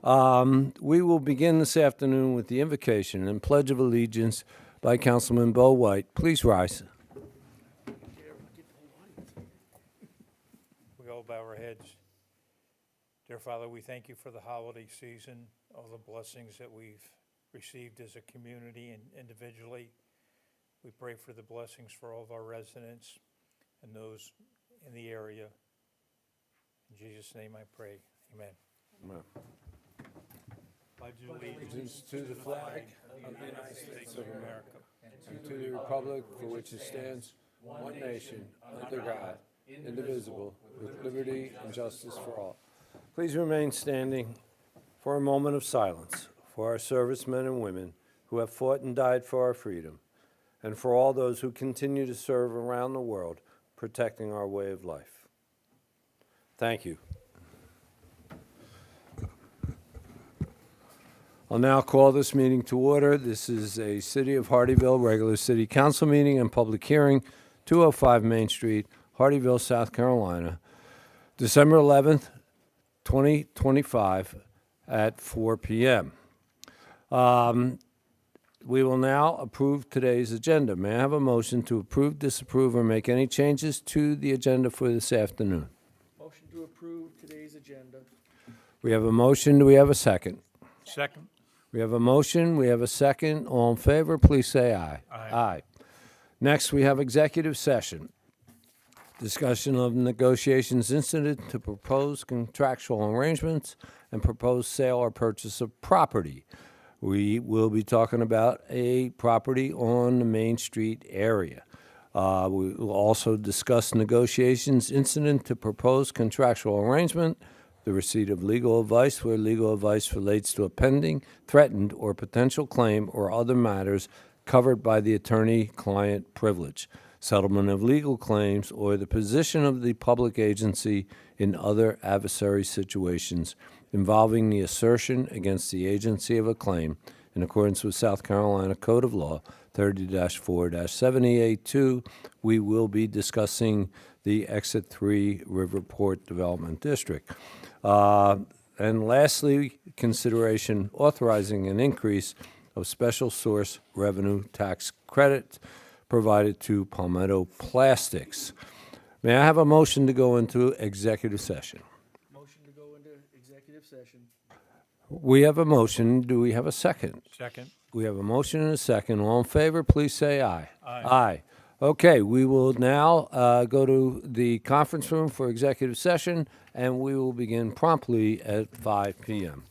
We will begin this afternoon with the invocation and Pledge of Allegiance by Councilman Bo White. Please rise. We all bow our heads. Dear Father, we thank you for the holiday season, all the blessings that we've received as a community and individually. We pray for the blessings for all of our residents and those in the area. In Jesus' name I pray. Amen. Amen. Pledge Allegiance to the flag of the United States of America and to the republic for which it stands, one nation, under God, indivisible, with liberty and justice for all. Please remain standing for a moment of silence for our servicemen and women who have fought and died for our freedom, and for all those who continue to serve around the world, protecting our way of life. Thank you. I'll now call this meeting to order. This is a City of Hardeeville regular City Council meeting and public hearing, 205 Main Street, Hardeeville, South Carolina, December 11th, 2025 at 4 p.m. We will now approve today's agenda. May I have a motion to approve, disapprove, or make any changes to the agenda for this afternoon? Motion to approve today's agenda. We have a motion. Do we have a second? Second. We have a motion. We have a second. All in favor, please say aye. Aye. Next, we have executive session. Discussion of negotiations incident to propose contractual arrangements and proposed sale or purchase of property. We will be talking about a property on the Main Street area. We will also discuss negotiations incident to propose contractual arrangement, the receipt of legal advice where legal advice relates to a pending, threatened, or potential claim or other matters covered by the attorney-client privilege, settlement of legal claims, or the position of the public agency in other adversary situations involving the assertion against the agency of a claim in accordance with South Carolina Code of Law 30-4-7082. We will be discussing the Exit 3 Riverport Development District. And lastly, consideration authorizing an increase of special source revenue tax credit provided to Palmetto Plastics. May I have a motion to go into executive session? Motion to go into executive session. We have a motion. Do we have a second? Second. We have a motion and a second. All in favor, please say aye. Aye. Aye. Okay, we will now go to the conference room for executive session, and we will begin promptly at 5 p.m.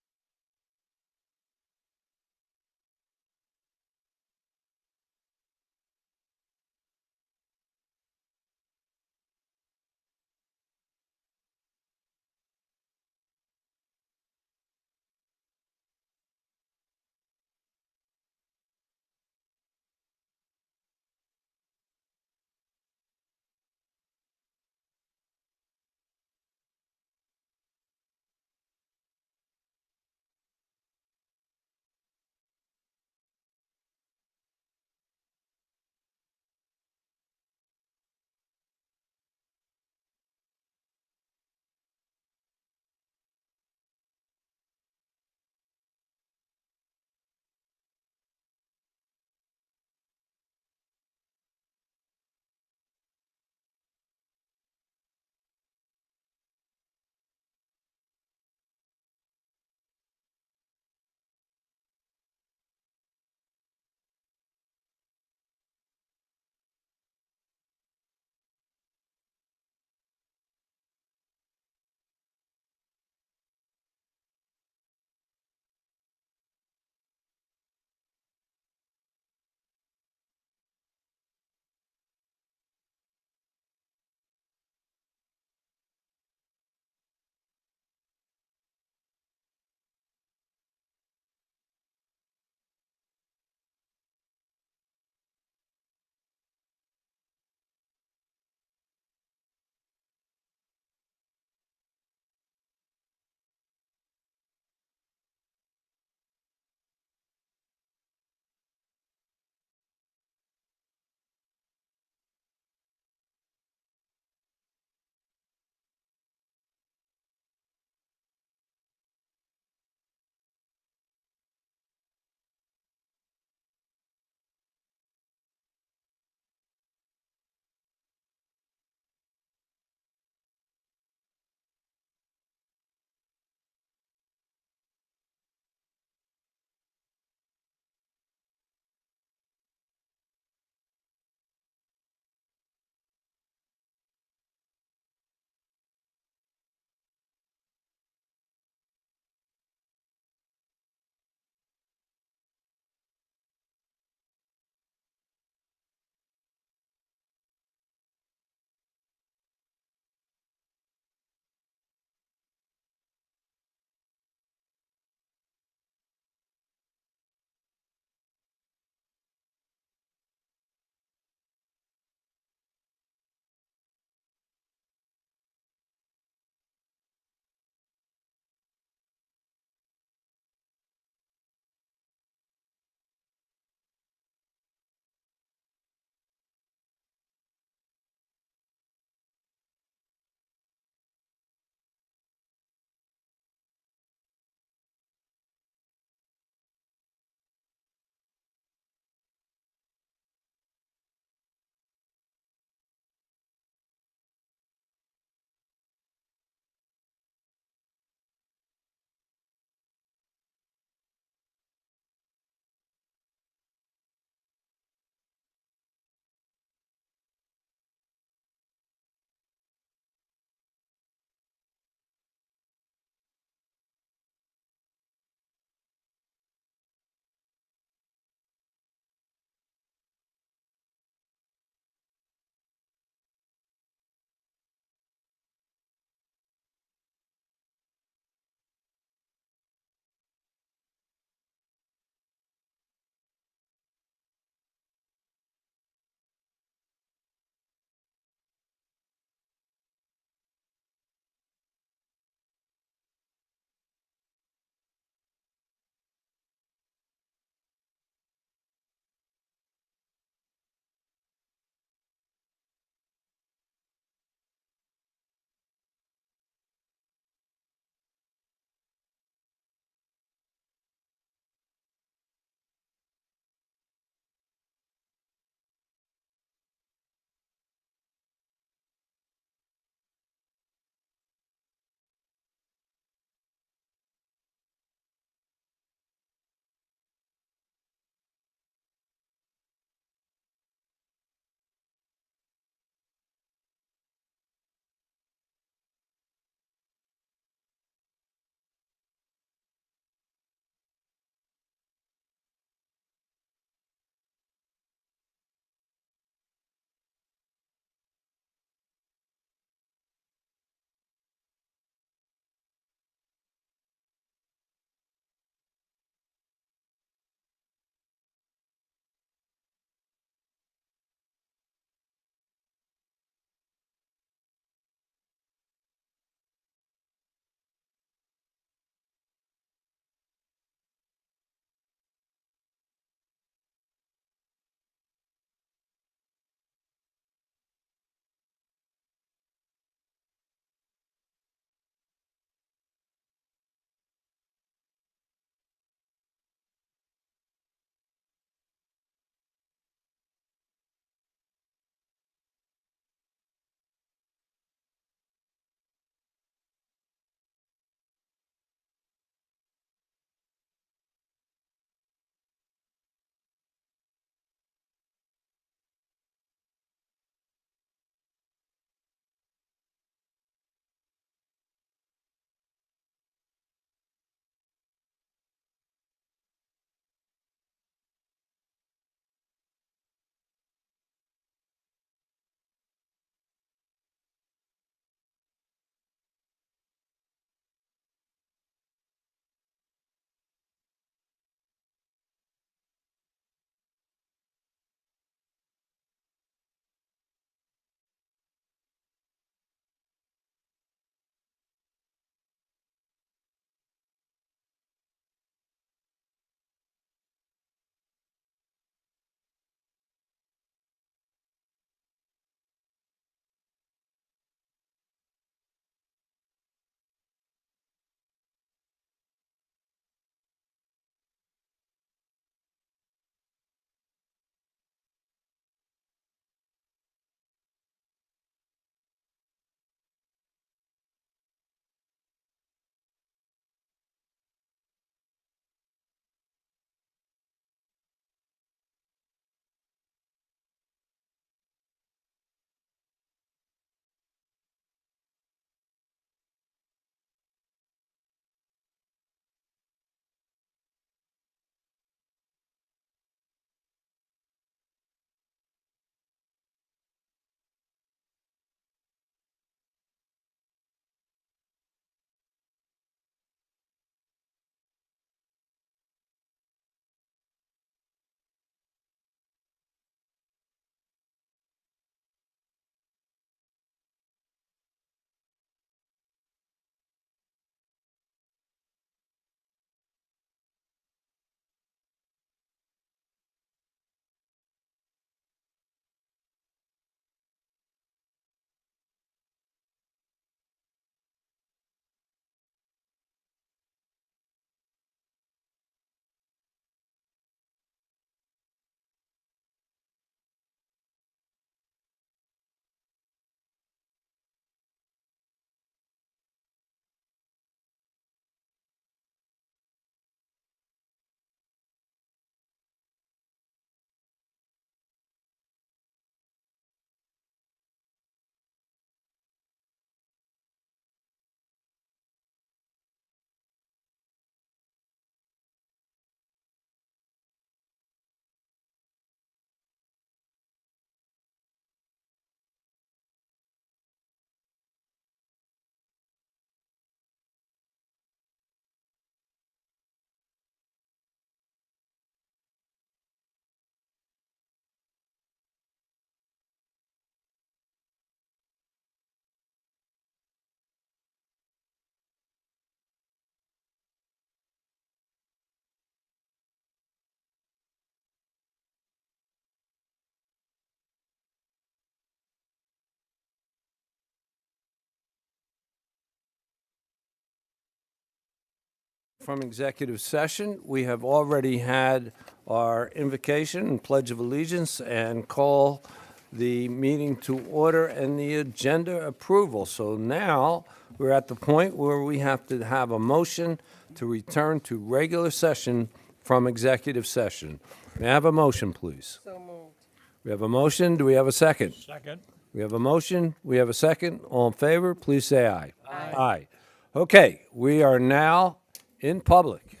from executive session. We have already had our invocation and pledge of allegiance and call the meeting to order and the agenda approval. So now we're at the point where we have to have a motion to return to regular session from executive session. May I have a motion, please? So moved. We have a motion. Do we have a second? Second. We have a motion. We have a second. All in favor, please say aye. Aye. Okay, we are now in public.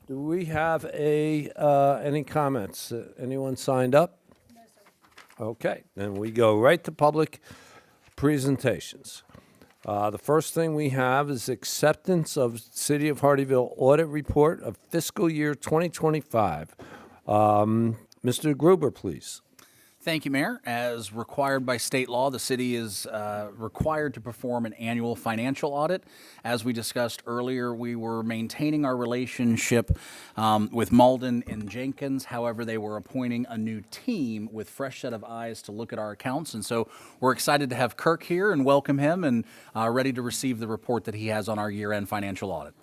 Do we have any comments? Anyone signed up? No, sir. Okay, then we go right to public presentations. The first thing we have is acceptance of City of Hardeeville audit report of fiscal year 2025. Mr. Gruber, please. Thank you, Mayor. As required by state law, the city is required to perform an annual financial audit. As we discussed earlier, we were maintaining our relationship with Malden and Jenkins. However, they were appointing a new team with fresh set of eyes to look at our accounts. And so we're excited to have Kirk here and welcome him and ready to receive the report that he has on our year-end financial audit.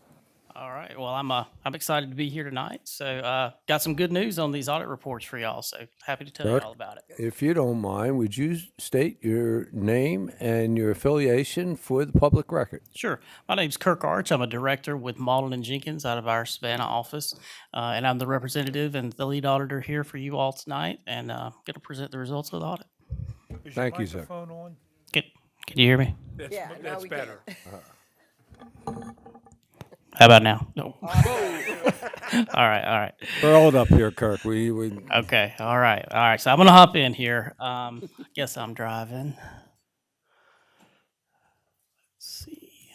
All right. Well, I'm excited to be here tonight. So, got some good news on these audit reports for y'all. So, happy to tell you Kirk? all about it. If you don't mind, would you state your name and your affiliation for the public record? Sure. My name's Kirk Arch. I'm a director with Malden and Jenkins out of our Savannah office, and I'm the representative and the lead auditor here for you all tonight, and going to present the results of the audit. Is Thank your you, sir. microphone on? Can you hear me? Yeah, now That's we can. better. How about now? No. all right. All right. Hold up here, Kirk. We Okay. All right. All right. So I'm going to hop in here. Guess I'm driving. Let's see.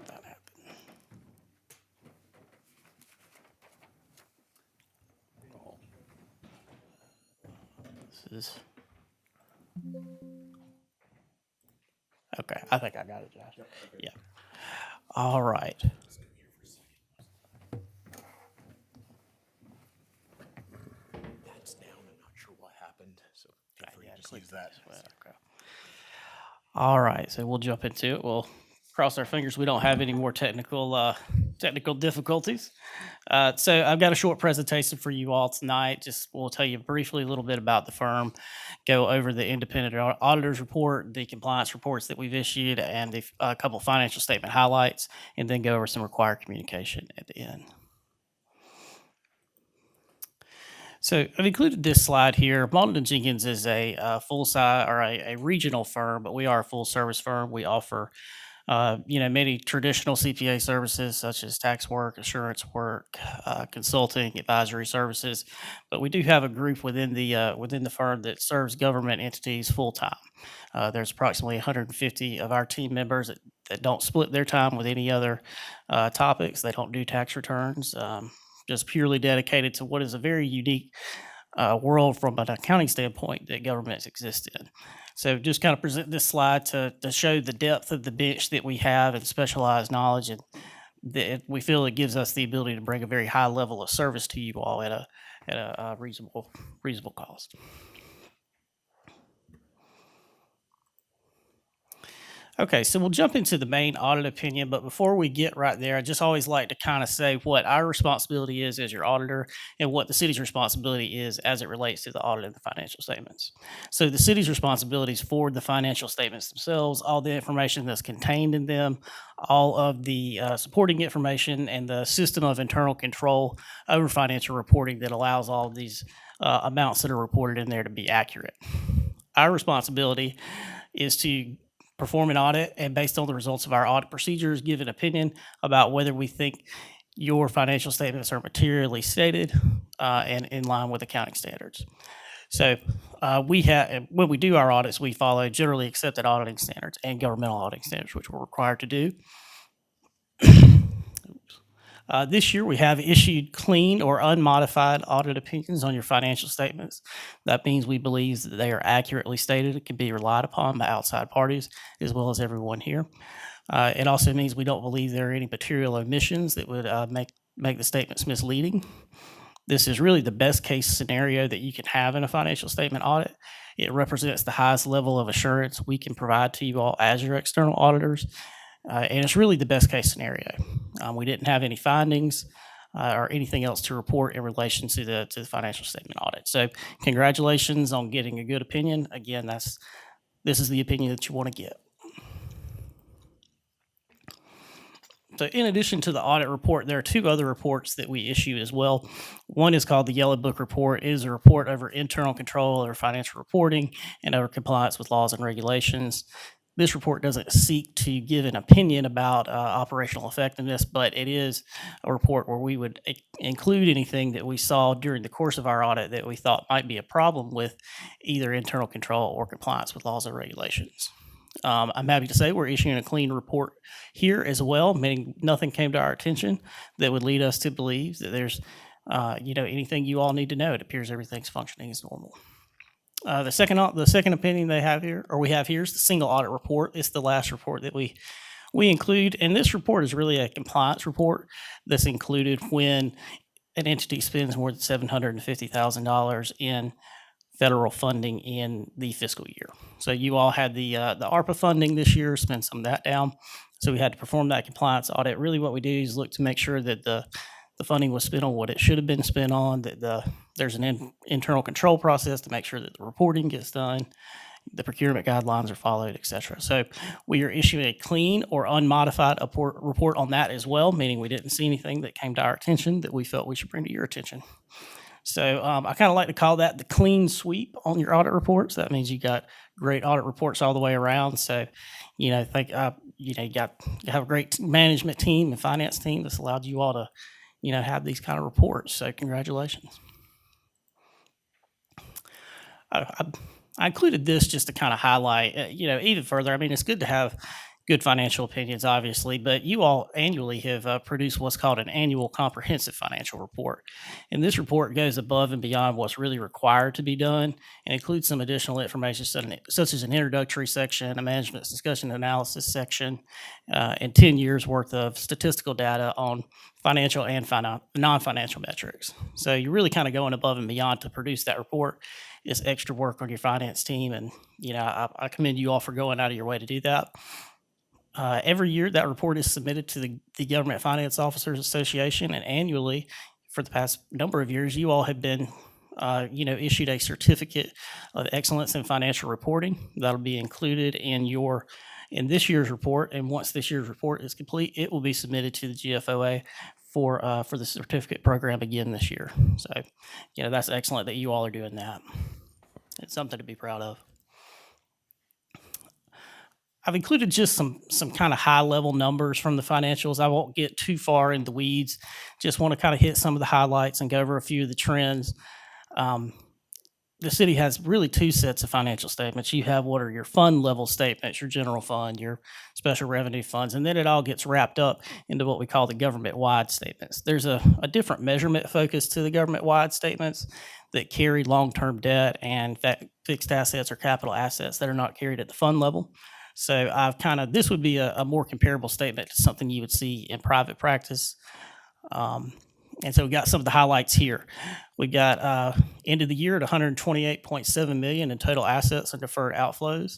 That happened. This is. Okay. I think I got it, Josh. Yeah. All right. That's down. I'm not sure what happened, so Yeah, just click use that. this way. Okay. All right, so we'll jump into it. We'll cross our fingers we don't have any more technical difficulties. So I've got a short presentation for you all tonight. Just we'll tell you briefly a little bit about the firm, go over the independent auditor's report, the compliance reports that we've issued, and a couple financial statement highlights, and then go over some required communication at the end. So I've included this slide here. Malden & Jenkins is a full-size or a regional firm, but we are a full-service firm. We offer, many traditional CPA services such as tax work, assurance work, consulting, advisory services. But we do have a group within the firm that serves government entities full-time. There's approximately 150 of our team members that don't split their time with any other topics. They don't do tax returns. Just purely dedicated to what is a very unique world from an accounting standpoint that governments exist in. So just kind of present this slide to show the depth of the bench that we have and specialized knowledge, and that we feel it gives us the ability to bring a very high level of service to you all at a reasonable cost. Okay, so we'll jump into the main audit opinion, but before we get right there, I just always like to kind of say what our responsibility is as your auditor and what the city's responsibility is as it relates to the audit of the financial statements. So the city's responsibilities for the financial statements themselves, all the information that's contained in them, all of the supporting information, and the system of internal control over financial reporting that allows all of these amounts that are reported in there to be accurate. Our responsibility is to perform an audit, and based on the results of our audit procedures, give an opinion about whether we think your financial statements are materially stated and in line with accounting standards. So when we do our audits, we follow generally accepted auditing standards and governmental auditing standards, which we're required to do. This year, we have issued clean or unmodified audit opinions on your financial statements. That means we believe that they are accurately stated and can be relied upon by outside parties, as well as everyone here. It also means we don't believe there are any material omissions that would make the statements misleading. This is really the best case scenario that you can have in a financial statement audit. It represents the highest level of assurance we can provide to you all as your external auditors. and it's really the best case scenario. We didn't have any findings or anything else to report in relation to the financial statement audit. So congratulations on getting a good opinion. Again, this is the opinion that you want to get. So in addition to the audit report, there are two other reports that we issue as well. One is called the Yellow Book Report. It is a report over internal control over financial reporting and over compliance with laws and regulations. This report doesn't seek to give an opinion about operational effectiveness, but it is a report where we would include anything that we saw during the course of our audit that we thought might be a problem with either internal control or compliance with laws and regulations. I'm happy to say we're issuing a clean report here as well, meaning nothing came to our attention that would lead us to believe that there's, anything you all need to know. It appears everything's functioning as normal. The second opinion we have here is the single audit report. It's the last report that we include, and this report is really a compliance report that's included when an entity spends more than $750,000 in federal funding in the fiscal year. So you all had the ARPA funding this year, spend some of that down. So we had to perform that compliance audit. Really what we do is look to make sure that the funding was spent on what it should have been spent on, that there's an internal control process to make sure that the reporting gets done, the procurement guidelines are followed, et cetera. So we are issuing a clean or unmodified report on that as well, meaning we didn't see anything that came to our attention that we felt we should bring to your attention. So I kind of like to call that the clean sweep on your audit reports. That means you got great audit reports all the way around. So, you have a great management team and finance team that's allowed you all to, have these kind of reports. So congratulations. I included this just to kind of highlight, even further. I mean, it's good to have good financial opinions, obviously, but you all annually have produced what's called an annual comprehensive financial report. And this report goes above and beyond what's really required to be done and includes some additional information such as an introductory section, a management discussion analysis section, and 10 years worth of statistical data on financial and non-financial metrics. So you're really kind of going above and beyond to produce that report. It's extra work on your finance team, and I commend you all for going out of your way to do that. Every year, that report is submitted to the Government Finance Officers Association, and annually, for the past number of years, you all have been, issued a certificate of excellence in financial reporting. That'll be included in this year's report, and once this year's report is complete, it will be submitted to the GFOA for the certificate program again this year. So, that's excellent that you all are doing that. It's something to be proud of. I've included just some kind of high-level numbers from the financials. I won't get too far in the weeds. Just want to kind of hit some of the highlights and go over a few of the trends. The city has really two sets of financial statements. You have what are your fund level statements, your general fund, your special revenue funds, and then it all gets wrapped up into what we call the government-wide statements. There's a different measurement focus to the government-wide statements that carry long-term debt and fixed assets or capital assets that are not carried at the fund level. So this would be a more comparable statement to something you would see in private practice. And so we got some of the highlights here. We got end of the year at $128.7 million in total assets and deferred outflows.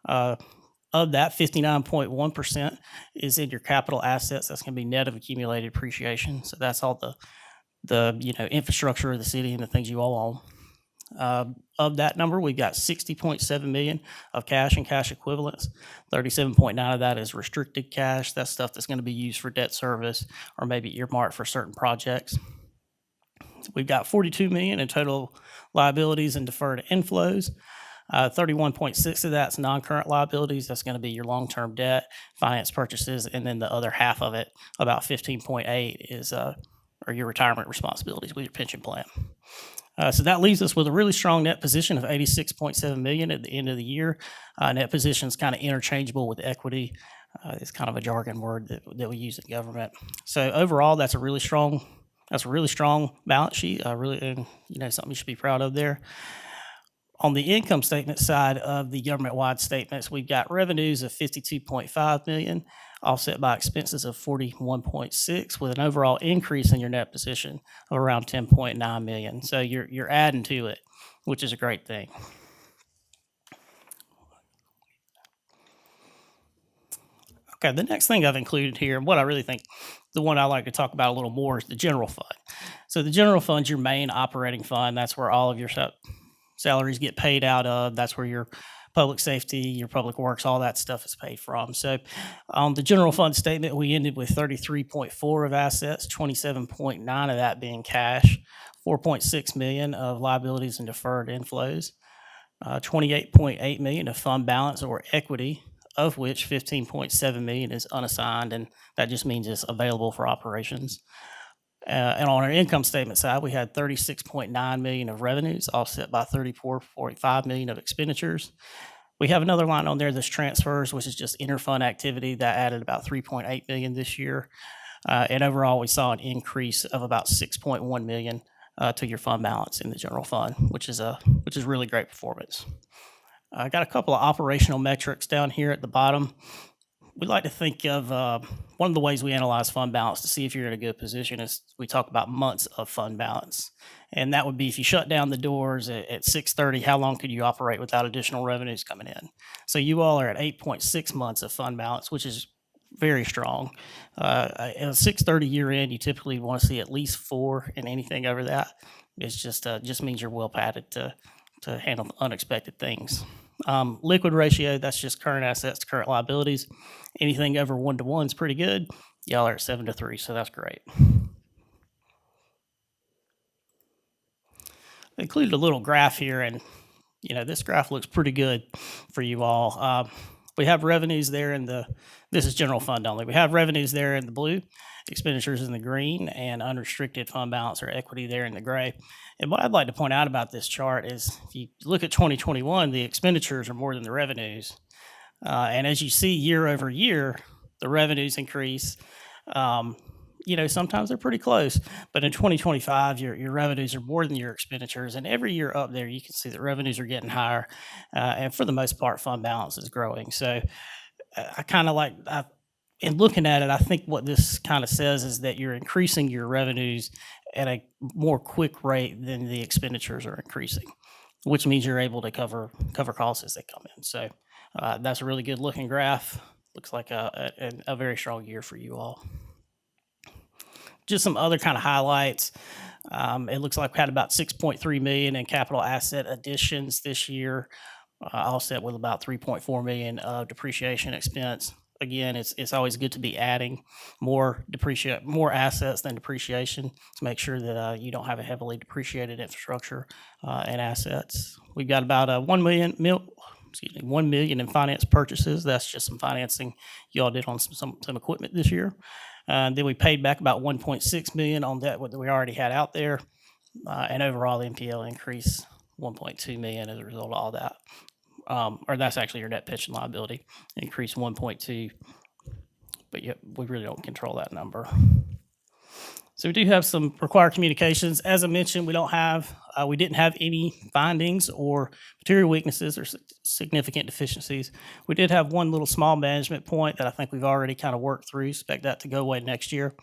Of that, 59.1% is in your capital assets. That's going to be net of accumulated appreciation. So that's all the infrastructure of the city and the things you all own. Of that number, we've got $60.7 million of cash and cash equivalents. 37.9 of that is restricted cash. That's stuff that's going to be used for debt service or maybe earmarked for certain projects. We've got $42 million in total liabilities and deferred inflows. 31.6 of that's non-current liabilities. That's going to be your long-term debt, finance purchases, and then the other half of it, about 15.8, is are your retirement responsibilities with your pension plan. So that leaves us with a really strong net position of $86.7 million at the end of the year. Net position is kind of interchangeable with equity. It's kind of a jargon word that we use in government. So overall, that's a really strong balance sheet. Something you should be proud of there. On the income statement side of the government-wide statements, we've got revenues of $52.5 million, offset by expenses of $41.6, with an overall increase in your net position of around $10.9 million. So you're adding to it, which is a great thing. Okay, the next thing I've included here, and what I really think the one I like to talk about a little more is the general fund. So the general fund's your main operating fund. That's where all of your salaries get paid out of. That's where your public safety, your public works, all that stuff is paid from. So on the general fund statement, we ended with 33.4 of assets, 27.9 of that being cash, 4.6 million of liabilities and deferred inflows, 28.8 million of fund balance or equity, of which 15.7 million is unassigned, and that just means it's available for operations. And on our income statement side, we had 36.9 million of revenues, offset by 34.5 million of expenditures. We have another line on there that's transfers, which is just interfund activity that added about 3.8 million this year. And overall, we saw an increase of about 6.1 million to your fund balance in the general fund, which is really great performance. I got a couple of operational metrics down here at the bottom. We like to think of one of the ways we analyze fund balance to see if you're in a good position is we talk about months of fund balance. And that would be if you shut down the doors at 6:30, how long could you operate without additional revenues coming in? So you all are at 8.6 months of fund balance, which is very strong. At a 6:30 year end, you typically want to see at least 4, and anything over that, it's just means you're well padded to handle unexpected things. Liquid ratio, that's just current assets to current liabilities. Anything over 1 to 1 is pretty good. Y'all are at 7 to 3, so that's great. I included a little graph here, and this graph looks pretty good for you all. We have revenues there this is general fund only. We have revenues there in the blue, expenditures in the green, and unrestricted fund balance or equity there in the gray. And what I'd like to point out about this chart is if you look at 2021, the expenditures are more than the revenues. And as you see year over year, the revenues increase. Sometimes they're pretty close, but in 2025, your revenues are more than your expenditures. And every year up there, you can see that revenues are getting higher. And for the most part, fund balance is growing. So in looking at it, I think what this kind of says is that you're increasing your revenues at a more quick rate than the expenditures are increasing, which means you're able to cover costs as they come in. So that's a really good looking graph. Looks like a very strong year for you all. Just some other kind of highlights. It looks like we had about 6.3 million in capital asset additions this year, offset with about 3.4 million of depreciation expense. Again, it's always good to be adding more assets than depreciation to make sure that you don't have a heavily depreciated infrastructure and assets. We've got about 1 million in finance purchases. That's just some financing you all did on some equipment this year. Then we paid back about 1.6 million on debt that we already had out there, and overall the NPL increased 1.2 million as a result of all that. Or that's actually your net pension liability, increased 1.2, but yet we really don't control that number. So we do have some required communications. As I mentioned, we didn't have any findings or material weaknesses or significant deficiencies. We did have one little small management point that I think we've already kind of worked through. Expect that to go away next year.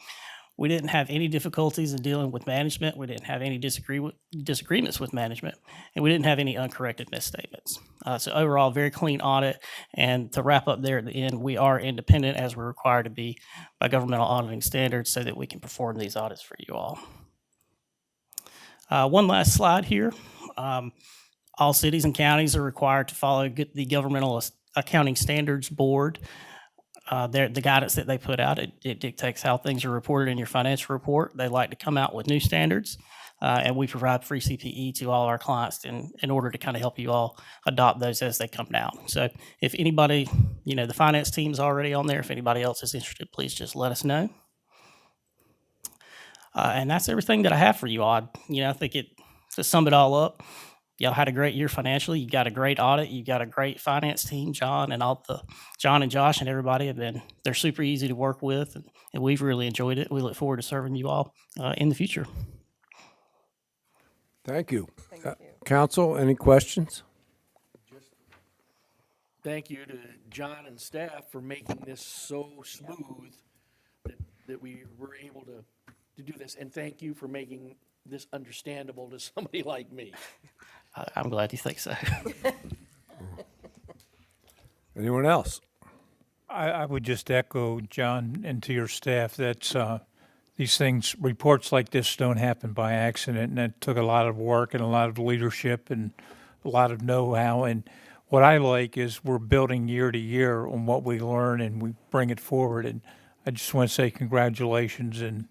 We didn't have any difficulties in dealing with management. We didn't have any disagreements with management, and we didn't have any uncorrected misstatements. So overall, very clean audit. And to wrap up there at the end, we are independent as we're required to be by governmental auditing standards so that we can perform these audits for you all. One last slide here. All cities and counties are required to follow the Governmental Accounting Standards Board. The guidance that they put out, it dictates how things are reported in your financial report. They like to come out with new standards, and we provide free CPE to all our clients in order to kind of help you all adopt those as they come down. So if anybody, the finance team's already on there. If anybody else is interested, please just let us know. And that's everything that I have for you all. I think to sum it all up, y'all had a great year financially. You got a great audit. You got a great finance team. John and Josh and everybody they're super easy to work with, and we've really enjoyed it. We look forward to serving you all in the future. Thank you. Council, any questions? Thank you to John and staff for making this so smooth that we were able to do this. And thank you for making this understandable to somebody like me. I'm glad you think so. Anyone else? I would just echo, John, and to your staff, that these things, reports like this don't happen by accident, and it took a lot of work and a lot of leadership and a lot of know-how. And what I like is we're building year to year on what we learn and we bring it forward. And I just want to say congratulations, and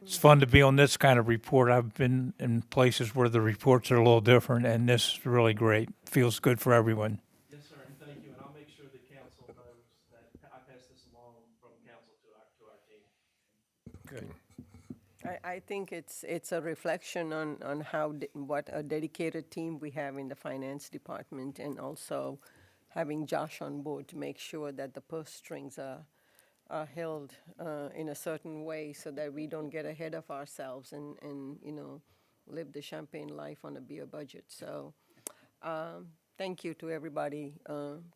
it's fun to be on this kind of report. I've been in places where the reports are a little different, and this is really great. Feels good for everyone. Yes, sir, and thank you, and I'll make sure the council knows that I pass this along from council to our team. I think it's a reflection on how, what a dedicated team we have in the finance department, and also having Josh on board to make sure that the purse strings are held in a certain way so that we don't get ahead of ourselves and live the champagne life on a beer budget. So thank you to everybody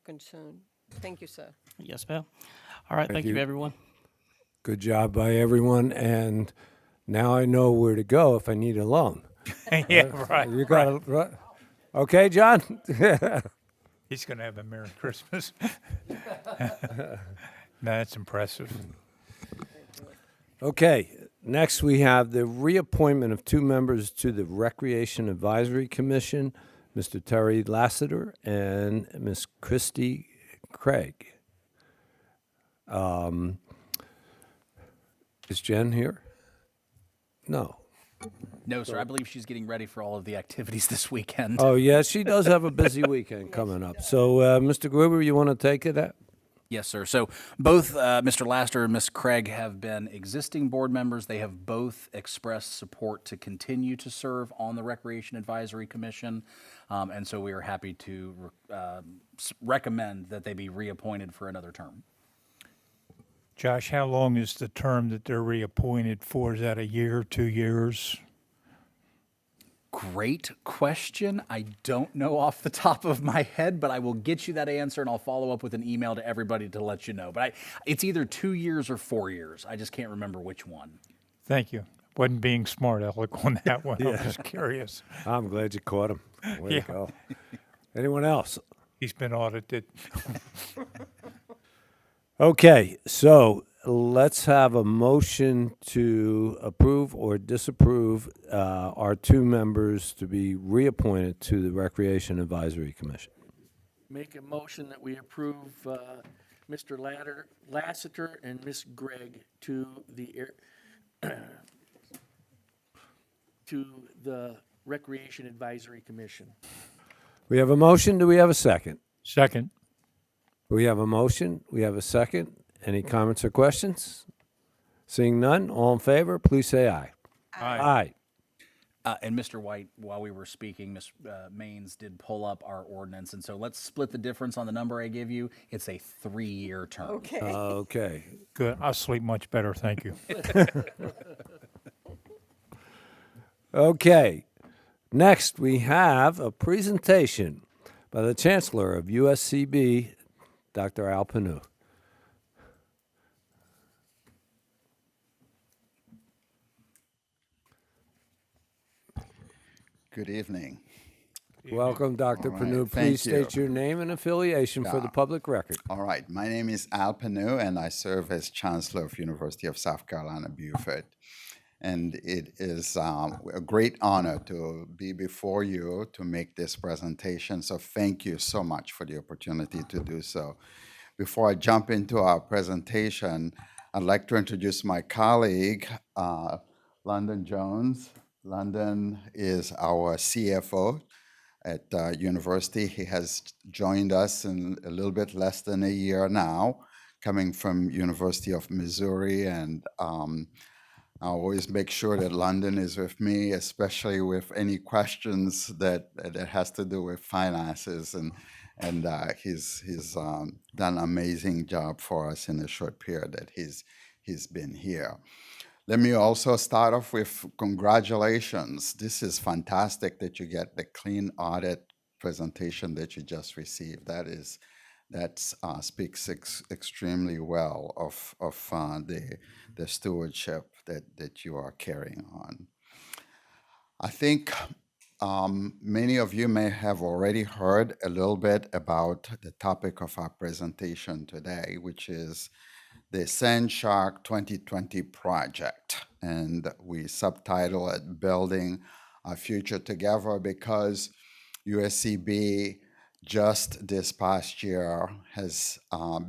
concerned. Thank you, sir. Yes, ma'am. All right. Thank you, you. everyone. Good job by everyone, and now I know where to go if I need a loan. Yeah, right. You got it. Okay, John? He's going to have a Merry Christmas. No, that's impressive. Okay, next we have the reappointment of two members to the Recreation Advisory Commission, Mr. Terry Lassiter and Ms. Christy Craig. Is Jen here? No. No, sir. I believe she's getting ready for all of the activities this weekend. Oh, yeah, she does have a busy weekend coming up. So, Mr. Gruber, you want to take it? Yes, sir. So both Mr. Laster and Ms. Craig have been existing board members. They have both expressed support to continue to serve on the Recreation Advisory Commission. And so we are happy to recommend that they be reappointed for another term. Josh, how long is the term that they're reappointed for? Is that a year, 2 years? Great question. I don't know off the top of my head, but I will get you that answer and I'll follow up with an email to everybody to let you know. But it's either 2 years or 4 years. I just can't remember which one. Thank you. Wasn't being smart aleck on that one. I was just curious. I'm glad you caught him. Way Yeah. to go. Anyone else? He's been audited. Okay, so let's have a motion to approve or disapprove our two members to be reappointed to the Recreation Advisory Commission. Make a motion that we approve Mr. Lassiter and Ms. Gregg to the Recreation Advisory Commission. We have a motion. Do we have a second? Second. We have a motion. We have a second. Any comments or questions? Seeing none, all in favor, please say aye. Aye. And Mr. White, while we were speaking, Ms. Maines did pull up our ordinance. And so let's split the difference on the number I give you. It's a 3-year term. Okay. Okay. Good. I'll sleep much better. Thank you. Okay. Next, we have a presentation by the Chancellor of USCB, Dr. Al Panu. Good evening. Welcome, Dr. All right, Panu. thank Please state you. your name and affiliation for the Yeah. public record. All right, my name is Al Panu, and I serve as Chancellor of University of South Carolina, Beaufort. And it is a great honor to be before you to make this presentation. So thank you so much for the opportunity to do so. Before I jump into our presentation, I'd like to introduce my colleague, London Jones. London is our CFO at university. He has joined us in a little bit less than a year now, coming from University of Missouri, and I always make sure that London is with me, especially with any questions that has to do with finances, and he's done an amazing job for us in the short period that he's been here. Let me also start off with congratulations. This is fantastic that you get the clean audit presentation that you just received. That speaks extremely well of the stewardship that you are carrying on. I think many of you may have already heard a little bit about the topic of our presentation today, which is the Sand Shark 2020 project. And we subtitle it Building Our Future Together because USCB just this past year has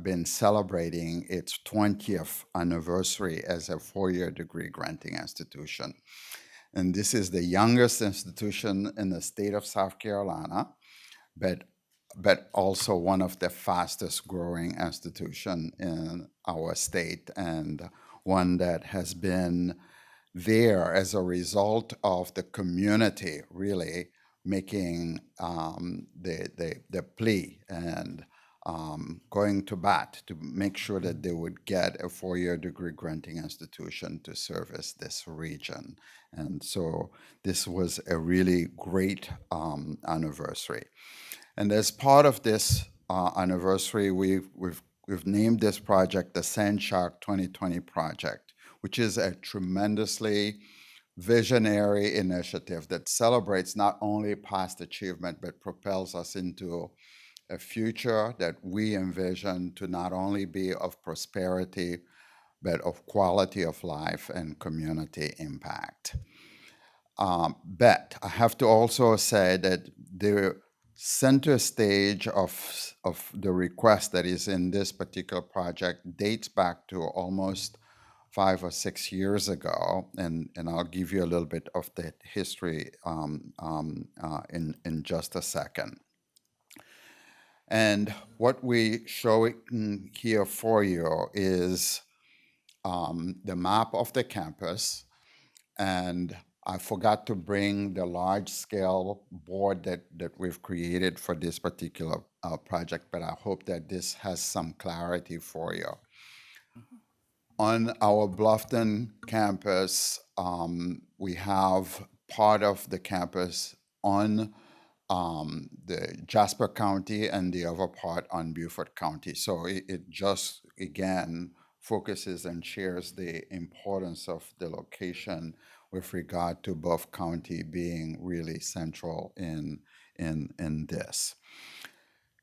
been celebrating its 20th anniversary as a four-year degree granting institution. And this is the youngest institution in the state of South Carolina, but also one of the fastest growing institution in our state, and one that has been there as a result of the community really making the plea and going to bat to make sure that they would get a four-year degree granting institution to service this region. And so this was a really great anniversary. And as part of this anniversary, we've named this project the Sand Shark 2020 project, which is a tremendously visionary initiative that celebrates not only past achievement, but propels us into a future that we envision to not only be of prosperity, but of quality of life and community impact. But I have to also say that the center stage of the request that is in this particular project dates back to almost 5 or 6 years ago, and I'll give you a little bit of the history in just a second. And what we show here for you is the map of the campus, and I forgot to bring the large-scale board that we've created for this particular project, but I hope that this has some clarity for you. On our Bluffton campus, we have part of the campus on the Jasper County and the other part on Beaufort County. So it just, again, focuses and shares the importance of the location with regard to both county being really central in this.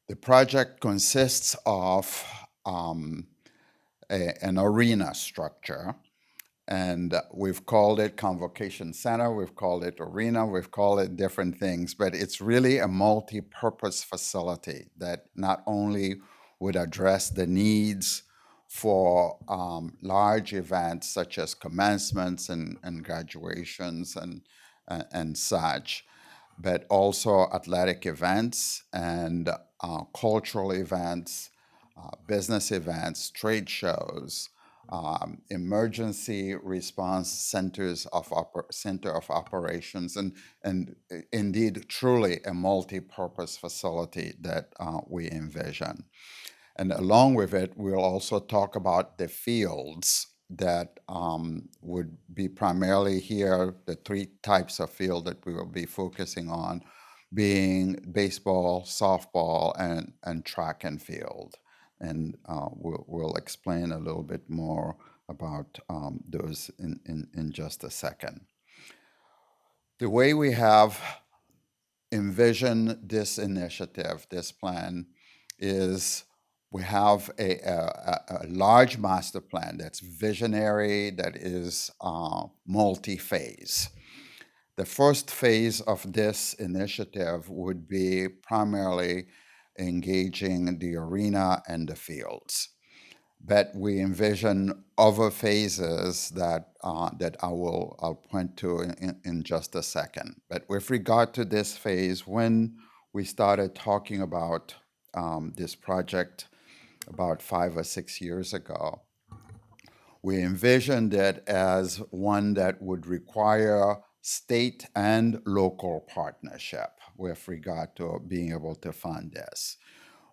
The project consists of an arena structure, and we've called it Convocation Center, we've called it arena, we've called it different things, but it's really a multi-purpose facility that not only would address the needs for large events such as commencements and graduations and such, but also athletic events and cultural events, business events, trade shows, emergency response center of operations, and indeed truly a multi-purpose facility that we envision. And along with it, we'll also talk about the fields that would be primarily here, the three types of field that we will be focusing on being baseball, softball, and track and field. And we'll explain a little bit more about those in just a second. The way we have envisioned this initiative, this plan, is we have a large master plan that's visionary, that is multi-phase. The first phase of this initiative would be primarily engaging the arena and the fields. But we envision other phases that I'll point to in just a second. But with regard to this phase, when we started talking about this project about 5 or 6 years ago, we envisioned it as one that would require state and local partnership with regard to being able to fund this.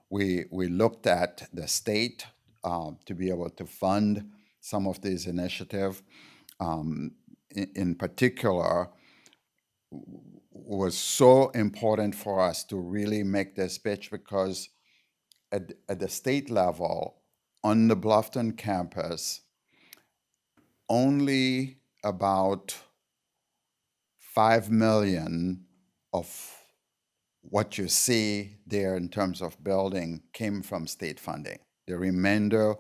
We looked at the state to be able to fund some of these initiatives. In particular, was so important for us to really make this pitch because at the state level, on the Bluffton campus, only about $5 million of what you see there in terms of building came from state funding. The remainder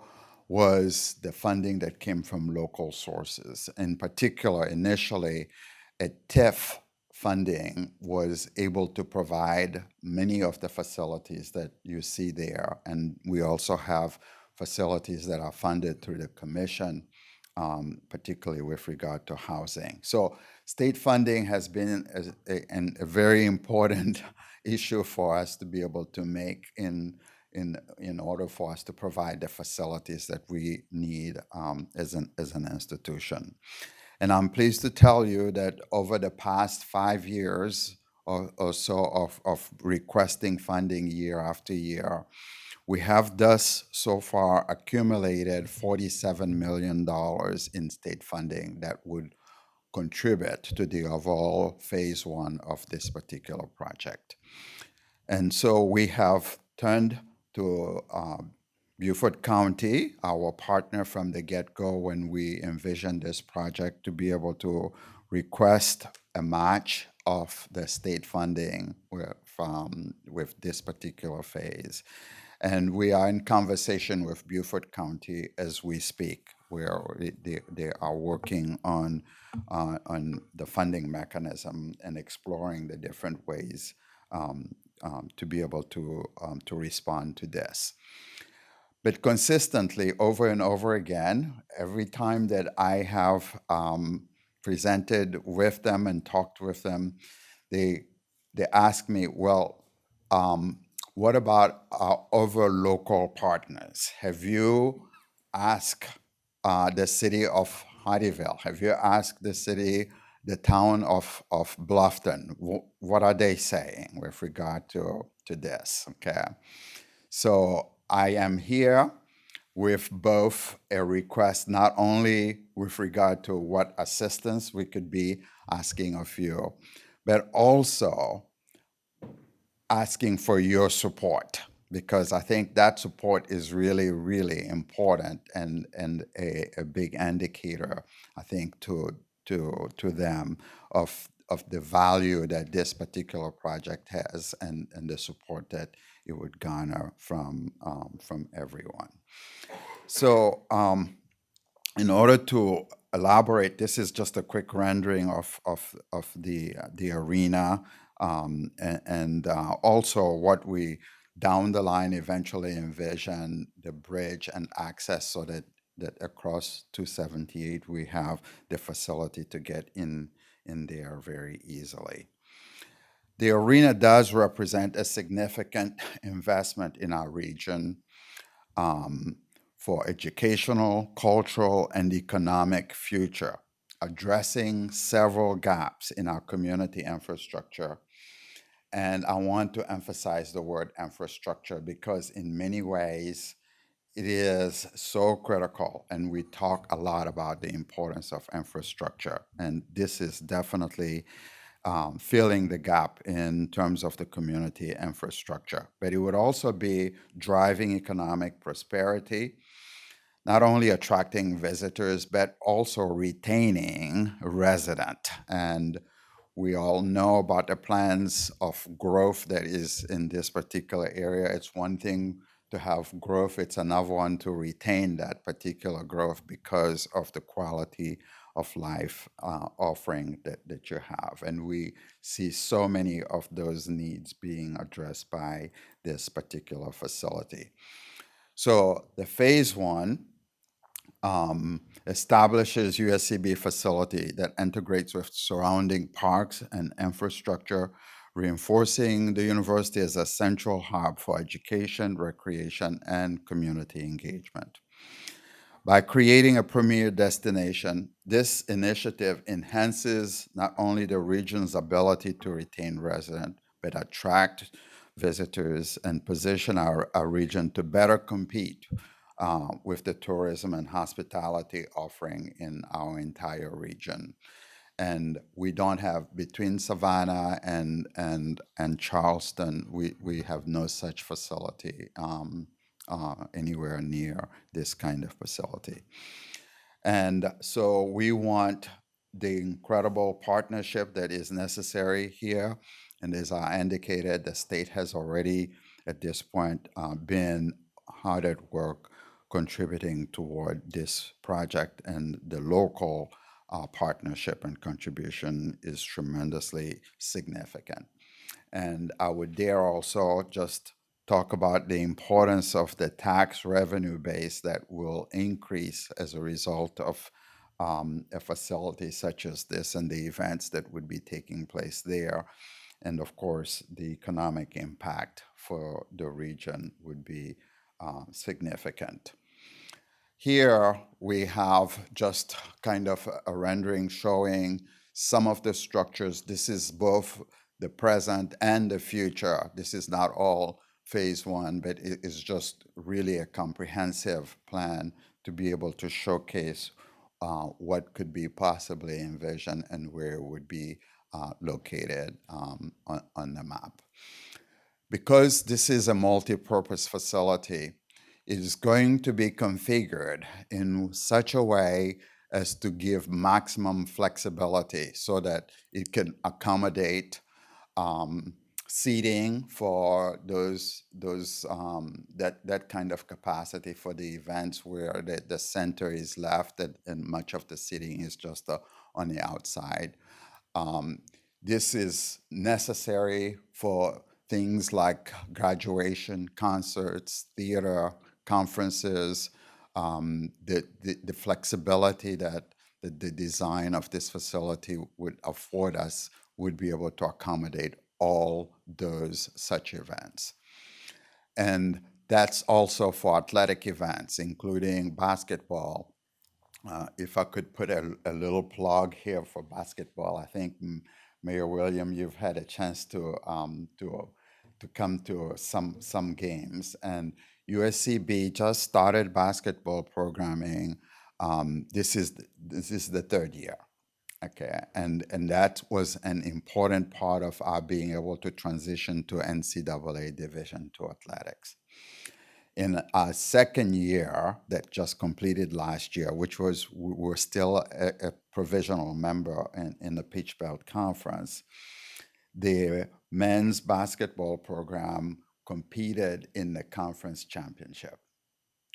was the funding that came from local sources. In particular, initially, a TIF funding was able to provide many of the facilities that you see there. And we also have facilities that are funded through the commission, particularly with regard to housing. So state funding has been a very important issue for us to be able to make in order for us to provide the facilities that we need as an institution. And I'm pleased to tell you that over the past 5 years or so of requesting funding year after year, we have thus so far accumulated $47 million in state funding that would contribute to the overall phase one of this particular project. And so we have turned to Beaufort County, our partner from the get-go when we envisioned this project, to be able to request a match of the state funding with this particular phase. And we are in conversation with Beaufort County as we speak, where they are working on the funding mechanism and exploring the different ways to be able to respond to this. But consistently, over and over again, every time that I have presented with them and talked with them, they ask me, well, what about our other local partners? Have you asked the city of Hardyville? Have you asked the town of Bluffton? What are they saying with regard to this? Okay, so I am here with both a request, not only with regard to what assistance we could be asking of you, but also asking for your support, because I think that support is really, really important and a big indicator, I think, to them of the value that this particular project has and the support that it would garner from everyone. So in order to elaborate, this is just a quick rendering of the arena and also what we down the line eventually envision the bridge and access so that across 278 we have the facility to get in there very easily. The arena does represent a significant investment in our region for educational, cultural, and economic future, addressing several gaps in our community infrastructure. And I want to emphasize the word infrastructure because in many ways it is so critical, and we talk a lot about the importance of infrastructure. And this is definitely filling the gap in terms of the community infrastructure. But it would also be driving economic prosperity, not only attracting visitors, but also retaining residents. And we all know about the plans of growth that is in this particular area. It's one thing to have growth, it's another one to retain that particular growth because of the quality of life offering that you have. And we see so many of those needs being addressed by this particular facility. So the phase one establishes USCB facility that integrates with surrounding parks and infrastructure, reinforcing the university as a central hub for education, recreation, and community engagement. By creating a premier destination, this initiative enhances not only the region's ability to retain residents, but attract visitors and position our region to better compete with the tourism and hospitality offering in our entire region. And we don't have, between Savannah and Charleston, we have no such facility anywhere near this kind of facility. And so we want the incredible partnership that is necessary here And as I indicated, the state has already, at this point, been hard at work contributing toward this project, and the local partnership and contribution is tremendously significant. And I would dare also just talk about the importance of the tax revenue base that will increase as a result of a facility such as this and the events that would be taking place there. And of course, the economic impact for the region would be significant. Here we have just kind of a rendering showing some of the structures. This is both the present and the future. This is not all phase one, but it is just really a comprehensive plan to be able to showcase what could be possibly envisioned and where it would be located on the map. Because this is a multi-purpose facility, it is going to be configured in such a way as to give maximum flexibility so that it can accommodate seating for that kind of capacity for the events where the center is left and much of the seating is just on the outside. This is necessary for things like graduation, concerts, theater, conferences, the flexibility that the design of this facility would afford us would be able to accommodate all those such events. And that's also for athletic events, including basketball. If I could put a little plug here for basketball, I think Mayor William, you've had a chance to come to some games, and USCB just started basketball programming. This is the third year, okay, and that was an important part of our being able to transition to NCAA Division II athletics. In our second year that just completed last year, which was we're still a provisional member in the Peach Belt Conference, the men's basketball program competed in the conference championship.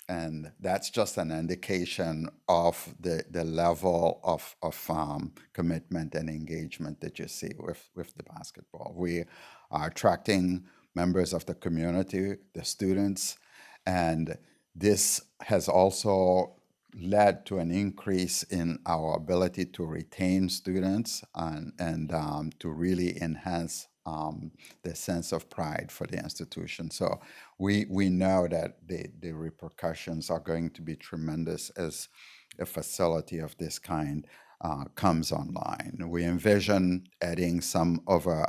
And that's just an indication of the level of commitment and engagement that you see with the basketball. We are attracting members of the community, the students, and this has also led to an increase in our ability to retain students and to really enhance the sense of pride for the institution. So we know that the repercussions are going to be tremendous as a facility of this kind comes online. We envision adding some other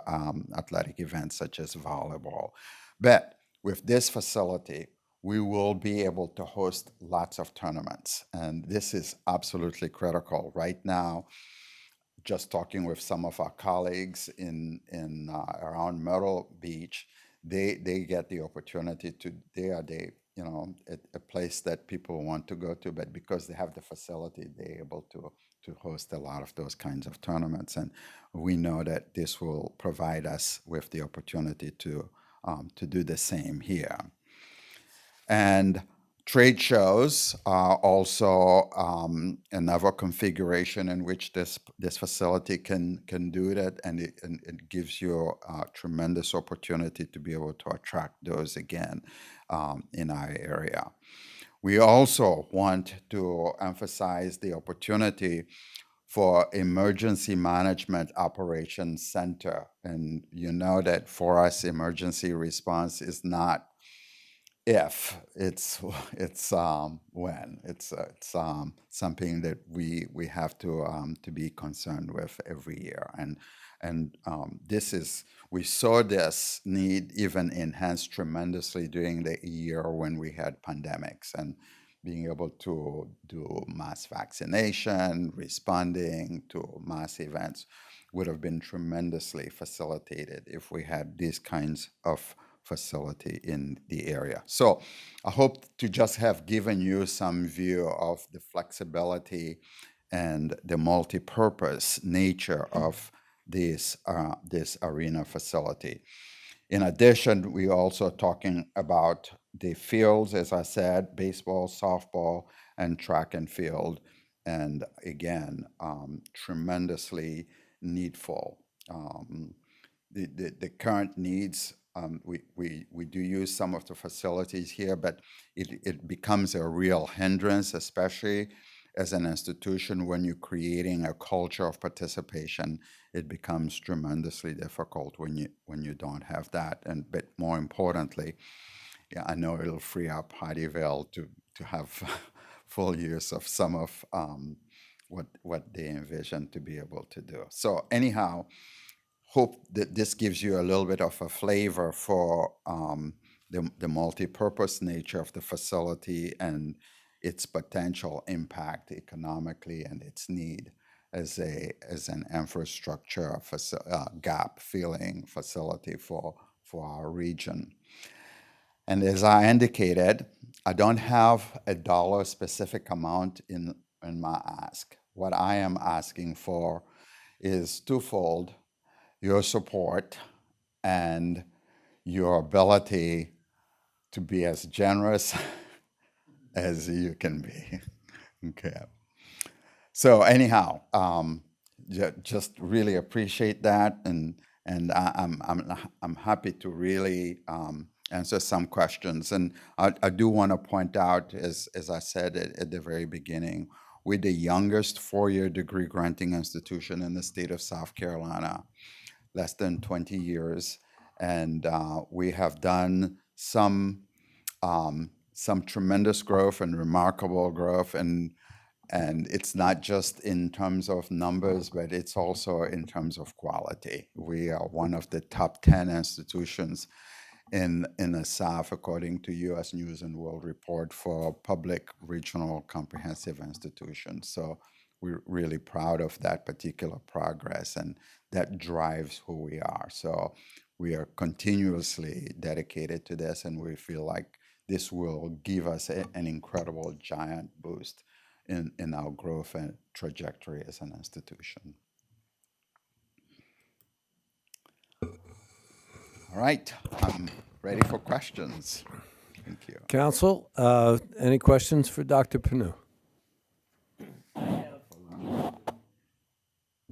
athletic events such as volleyball. But with this facility, we will be able to host lots of tournaments. And this is absolutely critical. Right now, just talking with some of our colleagues in around Myrtle Beach, they get the opportunity to, they are a place that people want to go to, but because they have the facility, they're able to host a lot of those kinds of tournaments. And we know that this will provide us with the opportunity to do the same here. And trade shows are also another configuration in which this facility can do that, and it gives you a tremendous opportunity to be able to attract those again in our area. We also want to emphasize the opportunity for Emergency Management Operations Center. And you know that for us, emergency response is not if, it's when. It's something that we have to be concerned with every year. And we saw this need even enhanced tremendously during the year when we had pandemics, and being able to do mass vaccination, responding to mass events would have been tremendously facilitated if we had these kinds of facility in the area. So I hope to just have given you some view of the flexibility and the multi-purpose nature of this arena facility. In addition, we also talking about the fields, as I said, baseball, softball, and track and field. And again, tremendously needful. The current needs, we do use some of the facilities here, but it becomes a real hindrance, especially as an institution when you're creating a culture of participation. It becomes tremendously difficult when you don't have that. But more importantly, yeah, I know it'll free up Hardyville to have full use of some of what they envision to be able to do. So anyhow, hope that this gives you a little bit of a flavor for the multi-purpose nature of the facility and its potential impact economically and its need as an infrastructure gap filling facility for our region. And as I indicated, I don't have a dollar specific amount in my ask. What I am asking for is twofold: your support and your ability to be as generous as you can be. Okay. So anyhow, just really appreciate that, and I'm happy to really answer some questions. And I do want to point out, as I said at the very beginning, we're the youngest four-year degree granting institution in the state of South Carolina, less than 20 years, and we have done some tremendous growth and remarkable growth, and it's not just in terms of numbers, but it's also in terms of quality. We are one of the top 10 institutions in the South, according to U.S. News and World Report, for public regional comprehensive institutions. So we're really proud of that particular progress, and that drives who we are. So we are continuously dedicated to this, and we feel like this will give us an incredible giant boost in our growth and trajectory as an institution. All right, I'm ready for questions. Thank you. Council, any questions for Dr. Panu?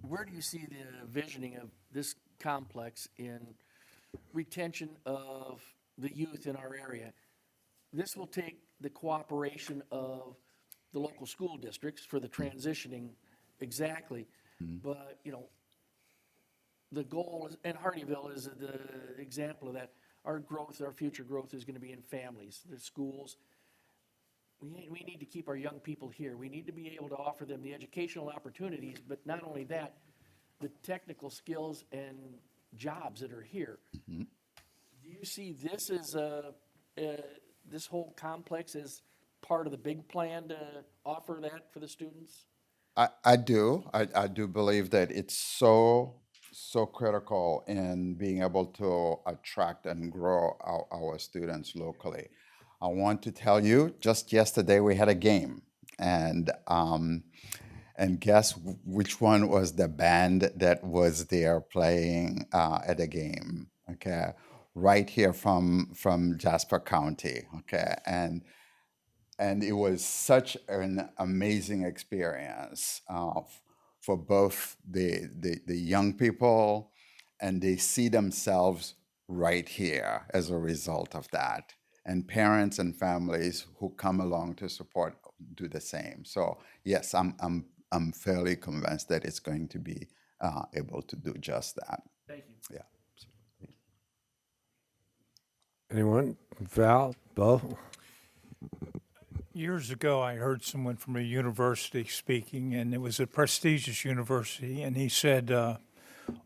Where do you see the visioning of this complex in retention of the youth in our area? This will take the cooperation of the local school districts for the transitioning, exactly. But, the goal is, and Hardyville is the example of that. Our growth, our future growth is going to be in families, the schools. We need to keep our young people here. We need to be able to offer them the educational opportunities, but not only that, the technical skills and jobs that are here. Do you see this as this whole complex as part of the big plan to offer that for the students? I do. I do believe that it's so critical in being able to attract and grow our students locally. I want to tell you, just yesterday we had a game, and guess which one was the band that was there playing at the game? Okay, right here from Jasper County. Okay, and it was such an amazing experience for both the young people, and they see themselves right here as a result of that. And parents and families who come along to support do the same. So yes, I'm fairly convinced that it's going to be able to do just that. Thank you. Yeah. Anyone? Val? Bo? Years ago, I heard someone from a university speaking, and it was a prestigious university, and he said,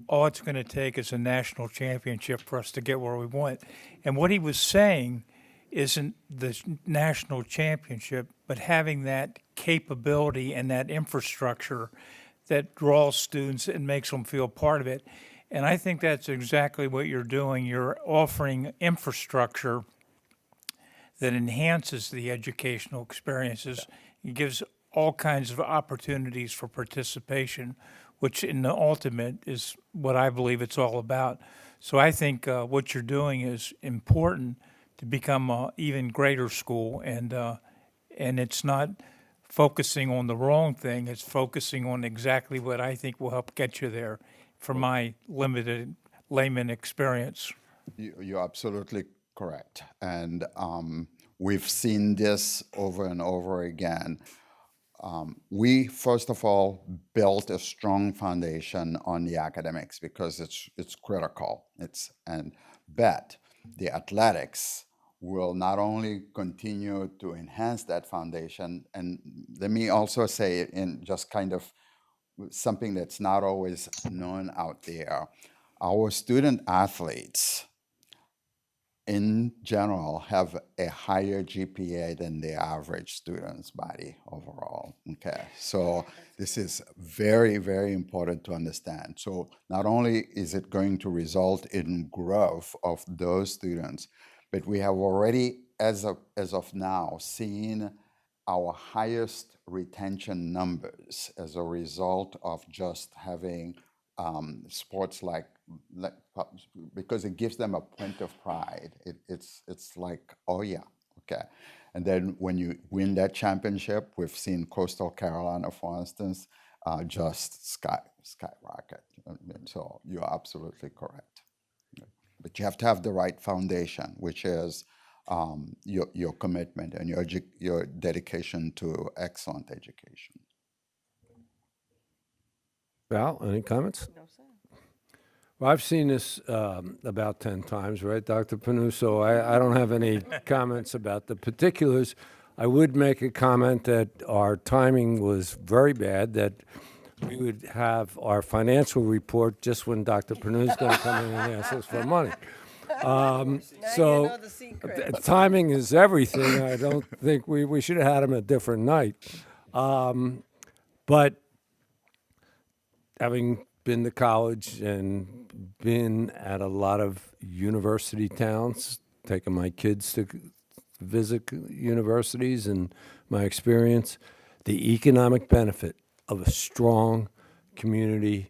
all it's going to take is a national championship for us to get where we want. And what he was saying isn't the national championship, but having that capability and that infrastructure that draws students and makes them feel part of it. And I think that's exactly what you're doing. You're offering infrastructure that enhances the educational experiences. It gives all kinds of opportunities for participation, which in the ultimate is what I believe it's all about. So I think what you're doing is important to become an even greater school, and it's not focusing on the wrong thing. It's focusing on exactly what I think will help get you there, from my limited layman experience. You're absolutely correct. And we've seen this over and over again. We, first of all, built a strong foundation on the academics because it's critical. But the athletics will not only continue to enhance that foundation, and let me also say in just kind of something that's not always known out there, our student athletes in general have a higher GPA than the average student's body overall. Okay, so this is very, very important to understand. So not only is it going to result in growth of those students, but we have already, as of now, seen our highest retention numbers as a result of just having sports like because it gives them a point of pride. It's like, oh yeah, okay. And then when you win that championship, we've seen Coastal Carolina, for instance, just skyrocket. So you're absolutely correct. But you have to have the right foundation, which is your commitment and your dedication to excellent education. Val, any comments? No, sir. Well, I've seen this about 10 times, right, Dr. Panu? So I don't have any comments about the particulars. I would make a comment that our timing was very bad, that we would have our financial report just when Dr. Panu's going to come in and ask us for money. Now you So know the secret. timing is everything. I don't think we should have had him a different night. But having been to college and been at a lot of university towns, taking my kids to visit universities, and my experience, the economic benefit of a strong community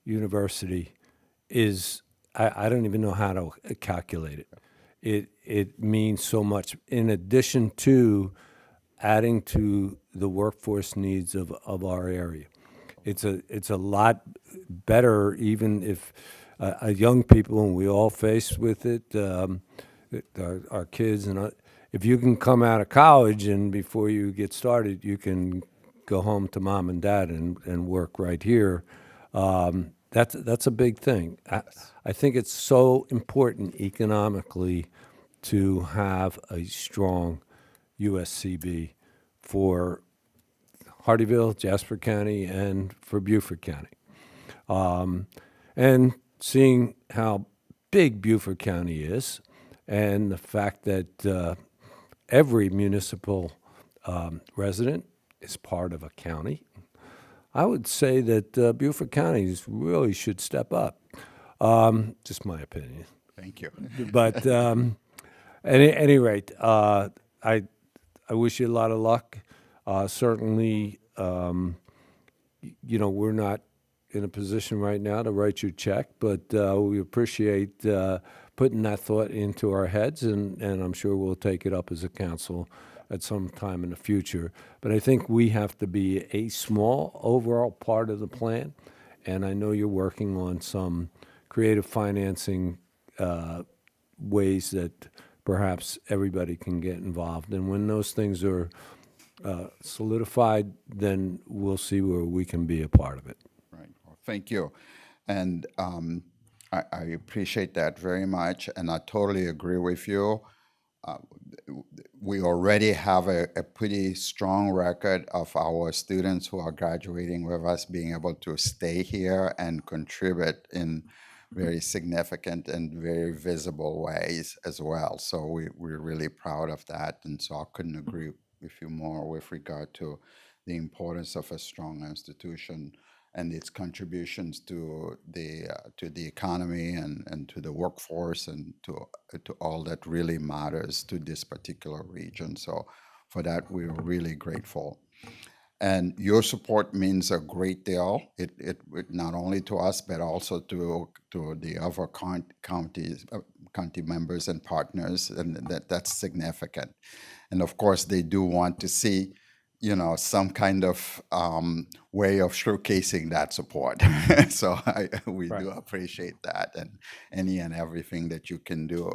university is, I don't even know how to calculate it. It means so much. In addition to adding to the workforce needs of our area. It's a lot better, even if young people, and we all face with it, our kids, and if you can come out of college and before you get started, you can go home to mom and dad and work right here. That's a big thing. I think it's so important economically to have a strong USCB for Hardeeville, Jasper County, and for Beaufort County. And seeing how big Beaufort County is, and the fact that every municipal resident is part of a county, I would say that Beaufort County really should step up. Just my opinion. Thank you. But at any rate, I wish you a lot of luck. Certainly, we're not in a position right now to write you a check, but we appreciate putting that thought into our heads, and I'm sure we'll take it up as a council at some time in the future. But I think we have to be a small overall part of the plan, and I know you're working on some creative financing ways that perhaps everybody can get involved. And when those things are solidified, then we'll see where we can be a part of it. Right. Well, thank you. And I appreciate that very much, and I totally agree with you. We already have a pretty strong record of our students who are graduating with us being able to stay here and contribute in very significant and very visible ways as well. So we're really proud of that, and so I couldn't agree with you more with regard to the importance of a strong institution and its contributions to the economy and to the workforce and to all that really matters to this particular region. So for that, we're really grateful. And your support means a great deal. It not only to us, but also to the other county members and partners, and that's significant. And of course, they do want to see, some kind of way of showcasing that support. So we do appreciate that, and any and everything that you can do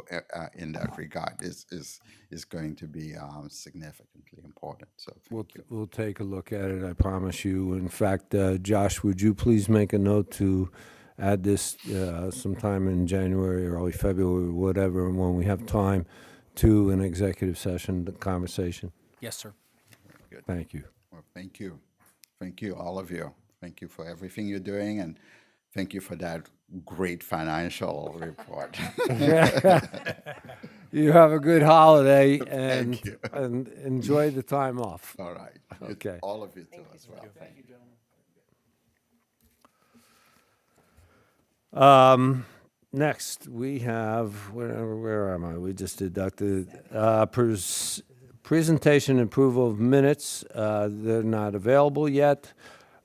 in that regard is going to be significantly important. So We'll take a look at it, I promise you. In fact, Josh, would you please make a note to add this sometime in January or early February, whatever, when we have time, to an executive session, the conversation? Yes, sir. Thank you. well, thank you. Thank you, all of you. Thank you for everything you're doing, and thank you for that great financial report. You have a good holiday and, you. and enjoy the time off. All right. Okay. All of you too as well. Thank you, gentlemen. Next, we have, where am I? We just deducted, presentation and approval of minutes. They're not available yet.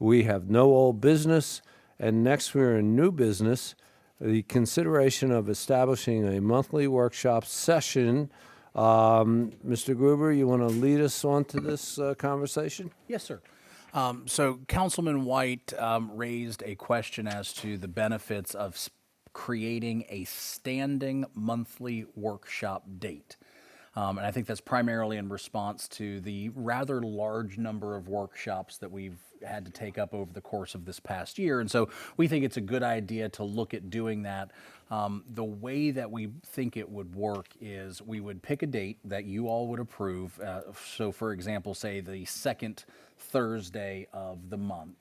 We have no old business. And next, we're in new business, the consideration of establishing a monthly workshop session. Mr. Gruber, you want to lead us on to this conversation? Yes, sir. So Councilman White raised a question as to the benefits of creating a standing monthly workshop date. And I think that's primarily in response to the rather large number of workshops that we've had to take up over the course of this past year. And so we think it's a good idea to look at doing that. The way that we think it would work is we would pick a date that you all would approve. So for example, say the second Thursday of the month.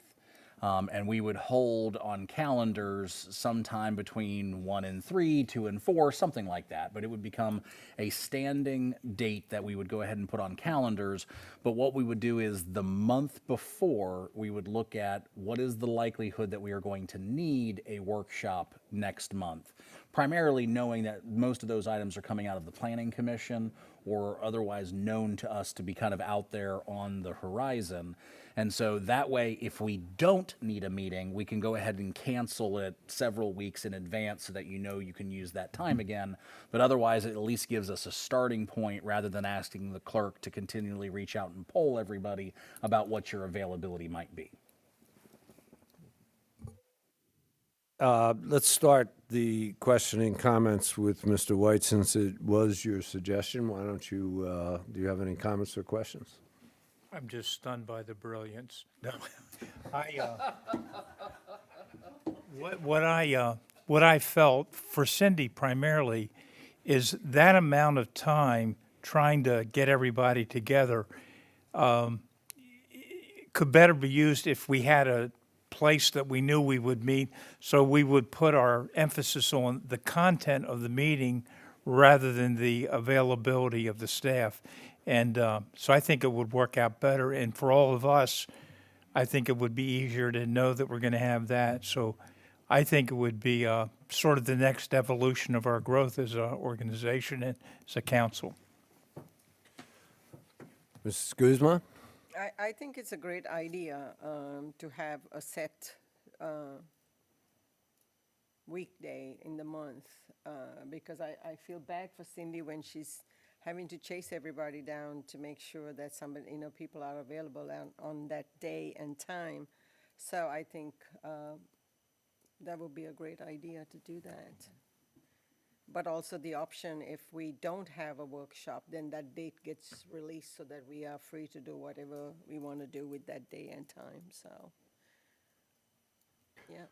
And we would hold on calendars sometime between 1 and 3, 2 and 4, something like that. But it would become a standing date that we would go ahead and put on calendars. But what we would do is the month before, we would look at what is the likelihood that we are going to need a workshop next month. Primarily knowing that most of those items are coming out of the Planning Commission or otherwise known to us to be kind of out there on the horizon. And so that way, if we don't need a meeting, we can go ahead and cancel it several weeks in advance so that you know you can use that time again. But otherwise, it at least gives us a starting point rather than asking the clerk to continually reach out and poll everybody about what your availability might be. Let's start the questioning comments with Mr. White, since it was your suggestion. Why don't you, do you have any comments or questions? I'm just stunned by the brilliance. No, what I felt for Cindy primarily is that amount of time trying to get everybody together could better be used if we had a place that we knew we would meet, so we would put our emphasis on the content of the meeting rather than the availability of the staff. And so I think it would work out better. And for all of us, I think it would be easier to know that we're going to have that. So I think it would be sort of the next evolution of our growth as an organization and as a council. Mrs. Guzman? I think it's a great idea to have a set weekday in the month because I feel bad for Cindy when she's having to chase everybody down to make sure that somebody, people are available on that day and time. So I think that would be a great idea to do that. But also the option, if we don't have a workshop, then that date gets released so that we are free to do whatever we want to do with that day and time, so, yeah.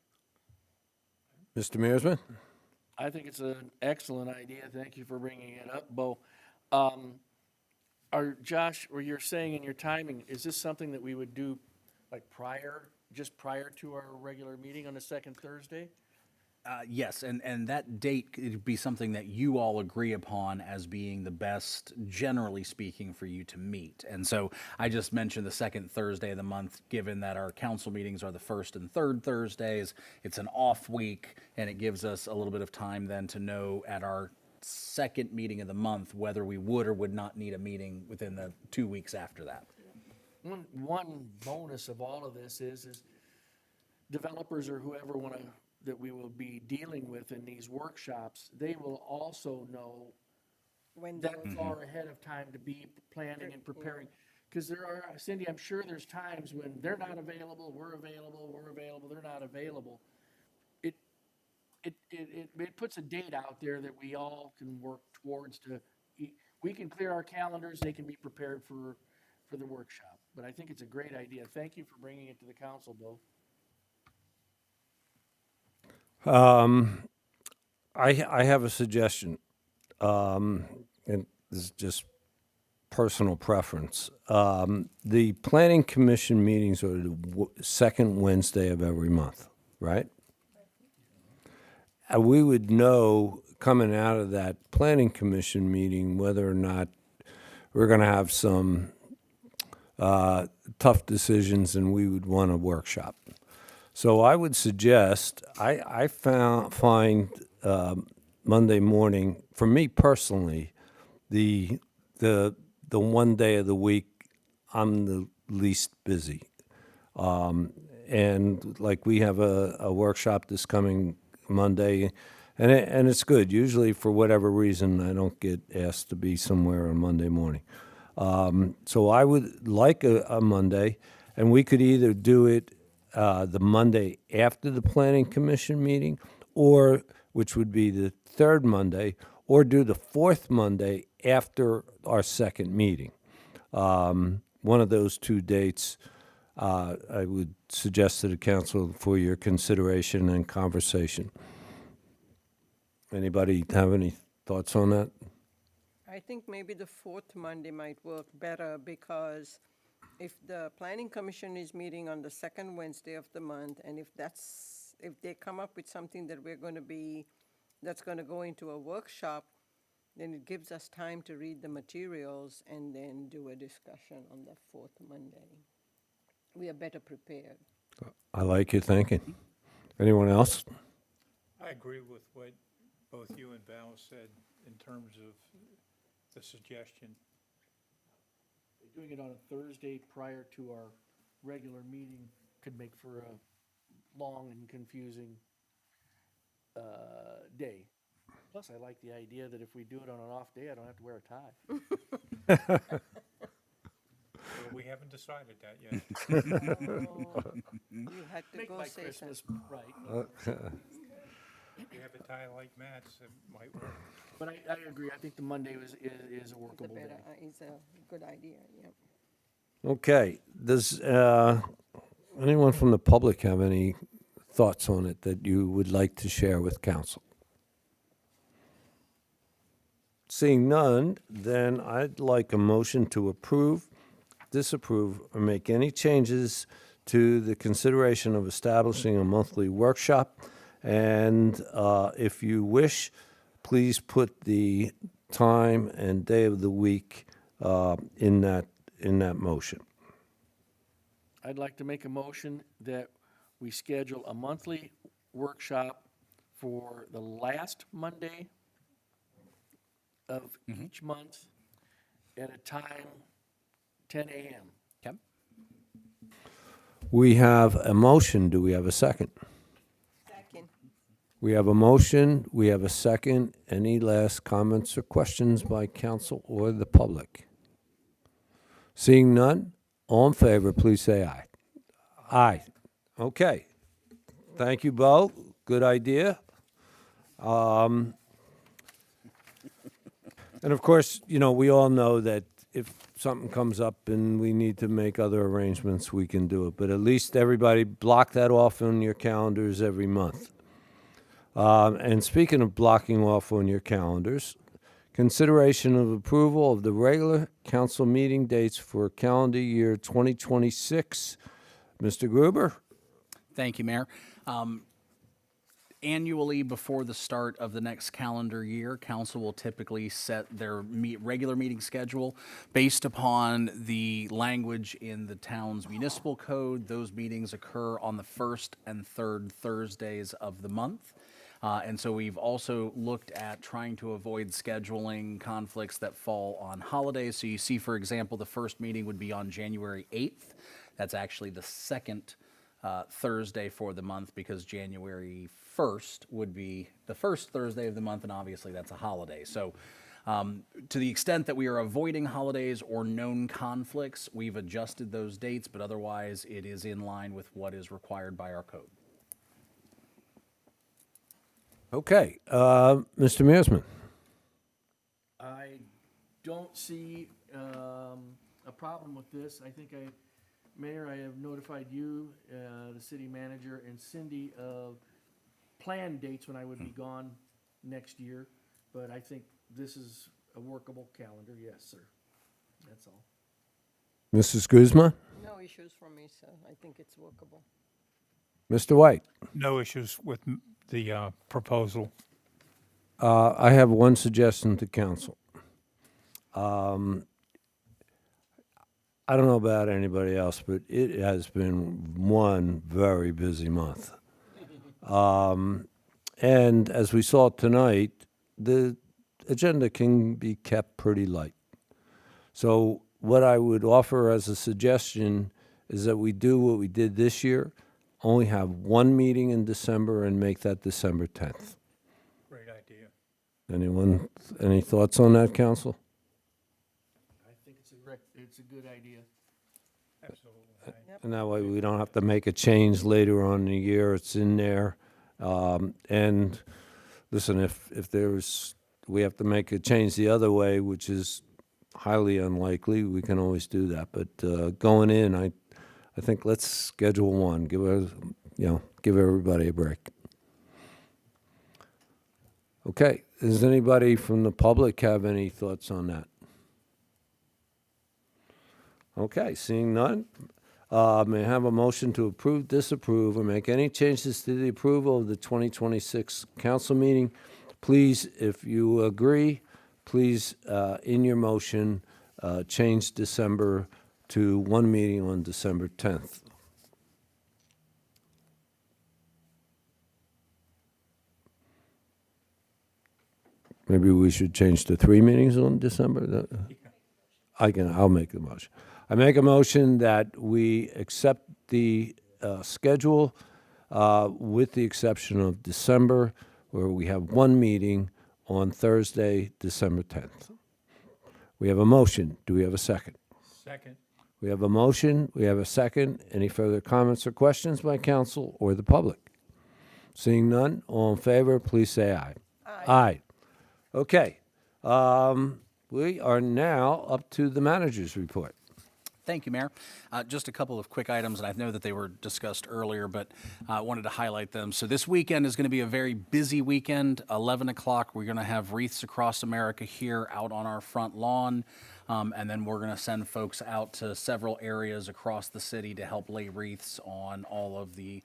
Mr. Mearsman? I think it's an excellent idea. Thank you for bringing it up, Bo. Josh, or you're saying in your timing, is this something that we would do like just prior to our regular meeting on the second Thursday? Yes, and that date could be something that you all agree upon as being the best, generally speaking, for you to meet. And so I just mentioned the second Thursday of the month, given that our council meetings are the first and third Thursdays. It's an off week, and it gives us a little bit of time then to know at our second meeting of the month whether we would or would not need a meeting within the 2 weeks after that. One bonus of all of this is developers or whoever that we will be dealing with in these workshops, they will also know When that the- far ahead of time to be planning and preparing. Because there are, Cindy, I'm sure there's times when they're not available, we're available, they're not available. It puts a date out there that we all can work towards we can clear our calendars, they can be prepared for the workshop. But I think it's a great idea. Thank you for bringing it to the council, Bill. I have a suggestion, and this is just personal preference. The planning commission meetings are the second Wednesday of every month, right? We would know coming out of that planning commission meeting whether or not we're going to have some tough decisions and we would want a workshop. So I would suggest, I find Monday morning, for me personally, the one day of the week I'm the least busy. And like we have a workshop this coming Monday, and it's good. Usually, for whatever reason, I don't get asked to be somewhere on Monday morning. So I would like a Monday, and we could either do it the Monday after the Planning Commission meeting, or, which would be the third Monday, or do the fourth Monday after our second meeting. One of those two dates, I would suggest to the council for your consideration and conversation. Anybody have any thoughts on that? I think maybe the fourth Monday might work better, because if the planning commission is meeting on the second Wednesday of the month, and if they come up with something that that's gonna go into a workshop, then it gives us time to read the materials and then do a discussion on the fourth Monday. We are better prepared. I like your thinking. Anyone else? I agree with what both you and Val said in terms of the suggestion. Doing it on a Thursday prior to our regular meeting could make for a long and confusing day. Plus, I like the idea that if we do it on an off day, I don't have to wear a tie. Well, we haven't decided that yet. You had to Make go my say Christmas something. right. If you have a tie like Matt's, it might work. But I agree. I think the Monday is a It's a workable day. better, it's a good idea, yep. Okay. Does anyone from the public have any thoughts on it that you would like to share with council? Seeing none, then I'd like a motion to approve, disapprove, or make any changes to the consideration of establishing a monthly workshop. And if you wish, please put the time and day of the week in that motion. I'd like to make a motion that we schedule a monthly workshop for the last Monday of each month at a time 10 a.m. Okay. We have a motion. Do we have a second? Second. We have a motion. We have a second. Any last comments or questions by council or the public? Seeing none, all in favor, please say aye. Aye. Okay. Thank you, Bo. Good idea. And of course, we all know that if something comes up and we need to make other arrangements, we can do it. But at least everybody block that off on your calendars every month. And speaking of blocking off on your calendars, consideration of approval of the regular council meeting dates for calendar year 2026. Mr. Gruber? Thank you, Mayor. Annually, before the start of the next calendar year, council will typically set their regular meeting schedule based upon the language in the town's municipal code. Those meetings occur on the first and third Thursdays of the month. And so we've also looked at trying to avoid scheduling conflicts that fall on holidays. So you see, for example, the first meeting would be on January 8th. That's actually the second Thursday for the month, because January 1st would be the first Thursday of the month, and obviously that's a holiday. So to the extent that we are avoiding holidays or known conflicts, we've adjusted those dates, but otherwise it is in line with what is required by our code. Okay, Mr. Mearsman. I don't see a problem with this. I think Mayor, I have notified you, the city manager, and Cindy of planned dates when I would be gone next year. But I think this is a workable calendar. Yes, sir. That's all. Mrs. Guzma? No issues from me, sir. I think it's workable. Mr. White? No issues with the proposal. I have one suggestion to council. I don't know about anybody else, but it has been one very busy month. And as we saw tonight, the agenda can be kept pretty light. So what I would offer as a suggestion is that we do what we did this year, only have one meeting in December and make that December 10th. Great idea. Anyone, any thoughts on that, council? I think it's a good idea. Absolutely. And that way we don't have to make a change later on in the year, it's in there. And listen, if we have to make a change the other way, which is highly unlikely, we can always do that. But going in, I think let's schedule one, give everybody a break. Okay, does anybody from the public have any thoughts on that? Okay, seeing none, may I have a motion to approve, disapprove, or make any changes to the approval of the 2026 council meeting? Please, if you agree, please, in your motion, change December to one meeting on December 10th. Maybe we should change to 3 meetings on December? I'll make the motion. I make a motion that we accept the schedule with the exception of December, where we have one meeting on Thursday, December 10th. We have a motion. Do we have a second? Second. We have a motion. We have a second. Any further comments or questions by council or the public? Seeing none, all in favor, please say aye. Aye. Okay. We are now up to the manager's report. Thank you, Mayor. Just a couple of quick items, and I know that they were discussed earlier, but I wanted to highlight them. So this weekend is going to be a very busy weekend. 11 o'clock, we're going to have Wreaths Across America here out on our front lawn, and then we're going to send folks out to several areas across the city to help lay wreaths on all of the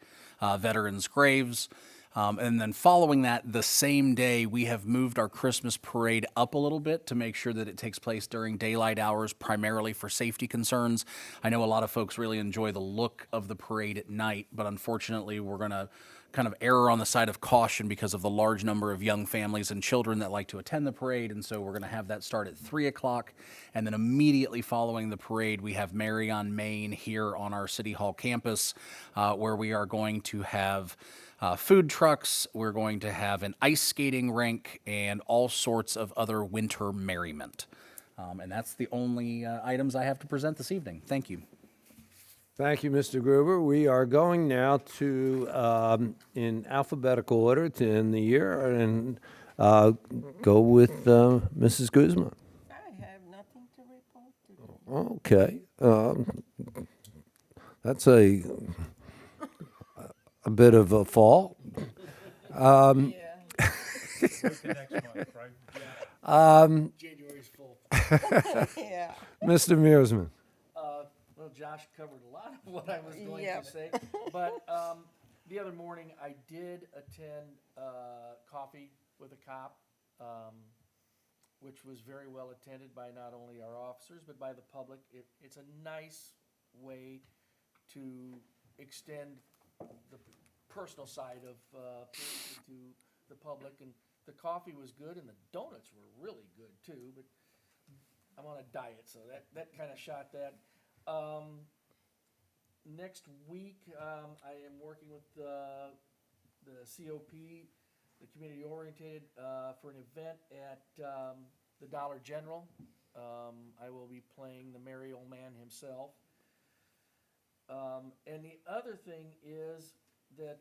veterans' graves. And then following that, the same day, we have moved our Christmas parade up a little bit to make sure that it takes place during daylight hours, primarily for safety concerns. I know a lot of folks really enjoy the look of the parade at night, but unfortunately, we're going to kind of err on the side of caution because of the large number of young families and children that like to attend the parade. And so we're going to have that start at 3 o'clock. And then immediately following the parade, we have Mary on Main here on our City Hall campus, where we are going to have food trucks, we're going to have an ice skating rink, and all sorts of other winter merriment. And that's the only items I have to present this evening. Thank you. Thank you, Mr. Gruber. We are going now to, in alphabetical order to end the year, and go with Mrs. Guzman. I have nothing to report today. Okay. That's a bit of a fall. Yeah. Wait till next month, right? January's full. Yeah. Mr. Mearsman. Well, Josh covered a lot of what I was going Yep. to say. But the other morning, I did attend Coffee with a Cop, which was very well attended by not only our officers, but by the public. It's a nice way to extend the personal side of policing to the public, and the coffee was good, and the donuts were really good too, but I'm on a diet, so that kind of shot that. Next week, I am working with the COP, the community oriented, for an event at the Dollar General. I will be playing the merry old man himself. And the other thing is that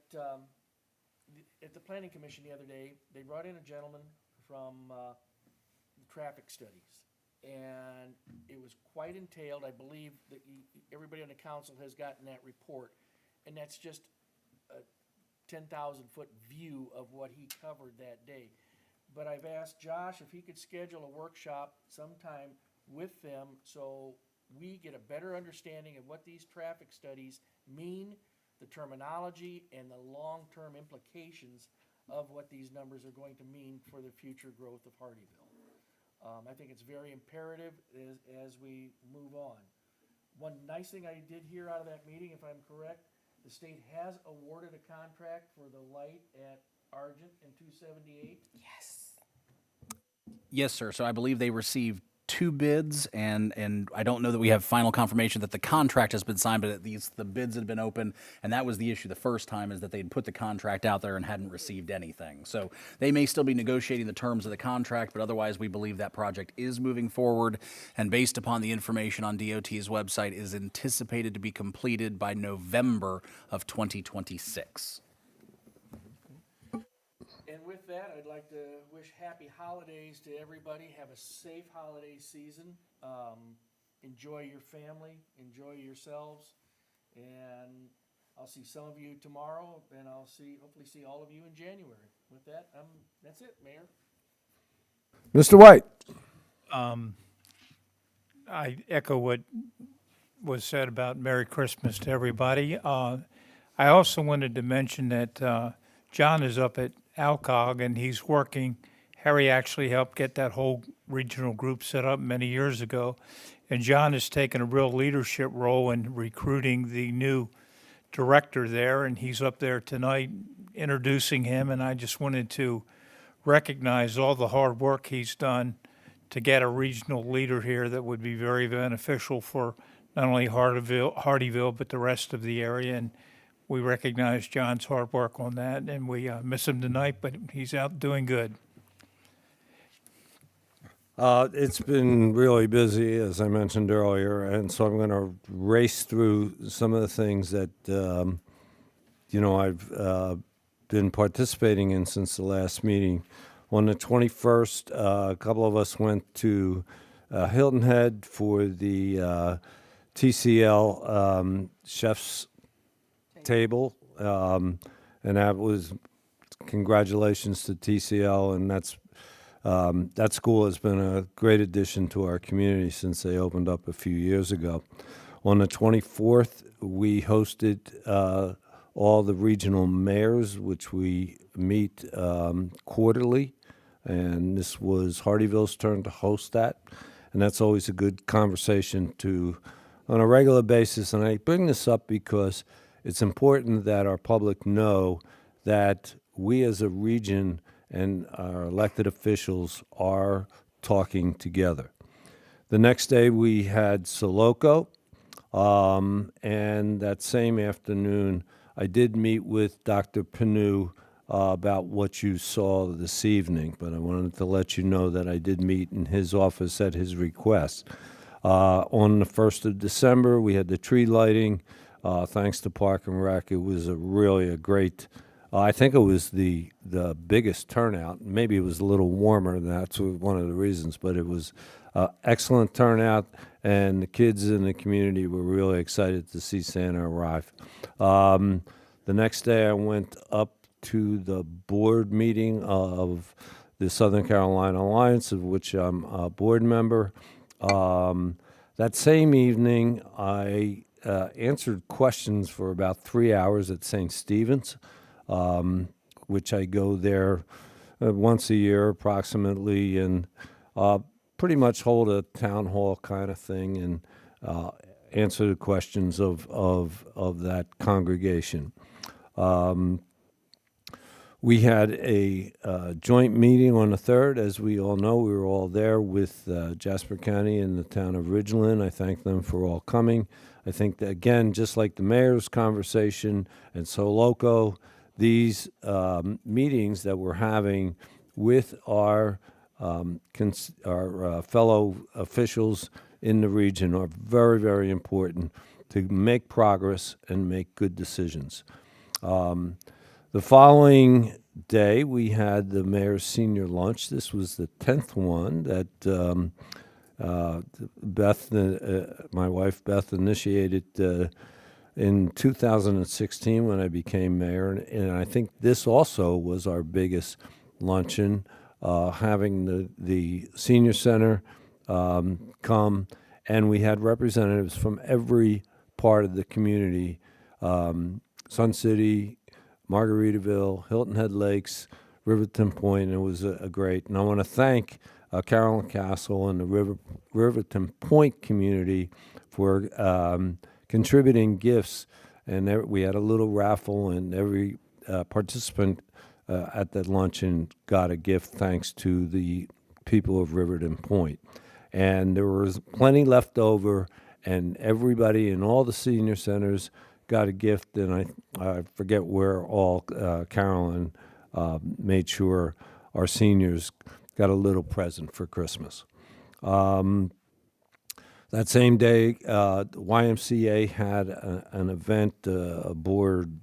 at the Planning Commission the other day, they brought in a gentleman from traffic studies. And it was quite entailed. I believe that everybody on the council has gotten that report. And that's just a 10,000-foot view of what he covered that day. But I've asked Josh if he could schedule a workshop sometime with them so we get a better understanding of what these traffic studies mean, the terminology, and the long-term implications of what these numbers are going to mean for the future growth of Hardeeville. I think it's very imperative as we move on. One nice thing I did hear out of that meeting, if I'm correct, the state has awarded a contract for the light at Argent and 278. Yes, sir. So I believe they received 2 bids, and I don't know that we have final confirmation that the contract has been signed, but the bids had been open, and that was the issue the first time, is that they'd put the contract out there and hadn't received anything. So they may still be negotiating the terms of the contract, but otherwise we believe that project is moving forward, and based upon the information on DOT's website, is anticipated to be completed by November of 2026. And with that, I'd like to wish happy holidays to everybody. Have a safe holiday season. Enjoy your family. Enjoy yourselves. And I'll see some of you tomorrow, and I'll hopefully see all of you in January. With that, that's it, Mayor. Mr. White? I echo what was said about Merry Christmas to everybody. I also wanted to mention that John is up at Alcog, and he's working. Harry actually helped get that whole regional group set up many years ago. And John has taken a real leadership role in recruiting the new director there, and he's up there tonight introducing him. And I just wanted to recognize all the hard work he's done to get a regional leader here that would be very beneficial for not only Hardeeville, but the rest of the area. And we recognize John's hard work on that, and we miss him tonight, but he's out doing good. It's been really busy, as I mentioned earlier, and so I'm going to race through some of the things that, I've been participating in since the last meeting. On the 21st, a couple of us went to Hilton Head for the TCL Chef's Table, and that was congratulations to TCL, and that school has been a great addition to our community since they opened up a few years ago. On the 24th, we hosted all the regional mayors, which we meet quarterly, and this was Hardeeville's turn to host that, and that's always a good conversation on a regular basis. And I bring this up because it's important that our public know that we as a region and our elected officials are talking together. The next day we had Soloco, and that same afternoon I did meet with Dr. Panu about what you saw this evening, but I wanted to let you know that I did meet in his office at his request. On the 1st of December, we had the tree lighting. Thanks to Park and Rec, it was really a great, I think it was the biggest turnout. Maybe it was a little warmer, and that's one of the reasons, but it was excellent turnout, and the kids in the community were really excited to see Santa arrive. The next day, I went up to the board meeting of the Southern Carolina Alliance, of which I'm a board member. That same evening, I answered questions for about 3 hours at St. Stephen's, which I go there once a year approximately, and pretty much hold a town hall kind of thing and answer the questions of that congregation. We had a joint meeting on the 3rd. As we all know, we were all there with Jasper County and the town of Ridgeland. I thank them for all coming. I think that, again, just like the mayor's conversation and So Loco, these meetings that we're having with our fellow officials in the region are very, very important to make progress and make good decisions. The following day, we had the mayor's senior lunch. This was the 10th one that Beth, my wife Beth, initiated in 2016 when I became mayor. And I think this also was our biggest luncheon, having the senior center come, and we had representatives from every part of the community, Sun City, Margaritaville, Hilton Head Lakes, Riverton Point. It was a great, and I want to thank Carolyn Castle and the Riverton Point community for contributing gifts. And we had a little raffle, and every participant at that luncheon got a gift thanks to the people of Riverton Point. And there was plenty left over, and everybody in all the senior centers got a gift, and I forget where all Carolyn made sure our seniors got a little present for Christmas. That same day, YMCA had an event, a board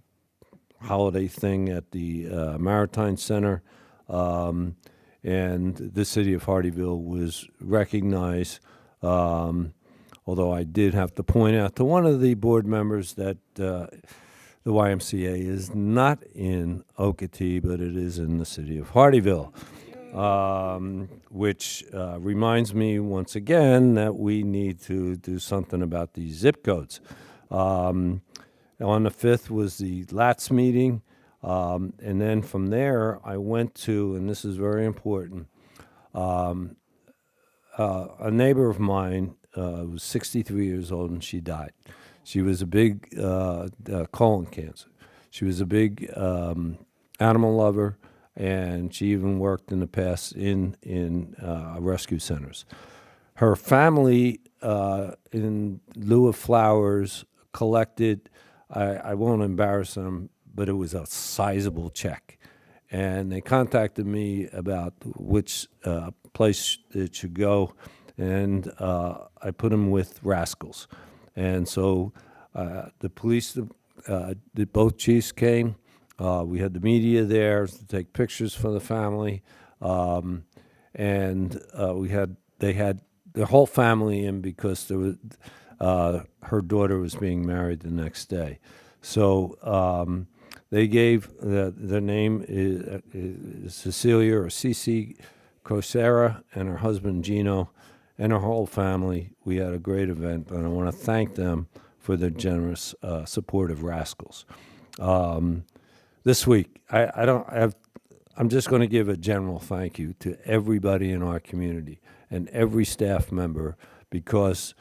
holiday thing at the Maritime Center, and the city of Hardeeville was recognized. Although I did have to point out to one of the board members that the YMCA is not in Okatee, but it is in the city of Hardeeville, which reminds me once again that we need to do something about these zip codes. On the 5th was the LATS meeting, and then from there I went to, and this is very important, a neighbor of mine was 63 years old, and she died. She was a big colon cancer. She was a big animal lover, and she even worked in the past in rescue centers. Her family, in lieu of flowers, collected, I won't embarrass them, but it was a sizable check. And they contacted me about which place it should go, and I put them with Rascals. And so the police, both chiefs came. We had the media there to take pictures for the family, and they had their whole family in because there was her daughter was being married the next day. So they gave their name is Cecilia or Cece Crocera, and her husband Gino, and her whole family. We had a great event, and I want to thank them for their generous support of Rascals. This week, I'm just going to give a general thank you to everybody in our community and every staff member, because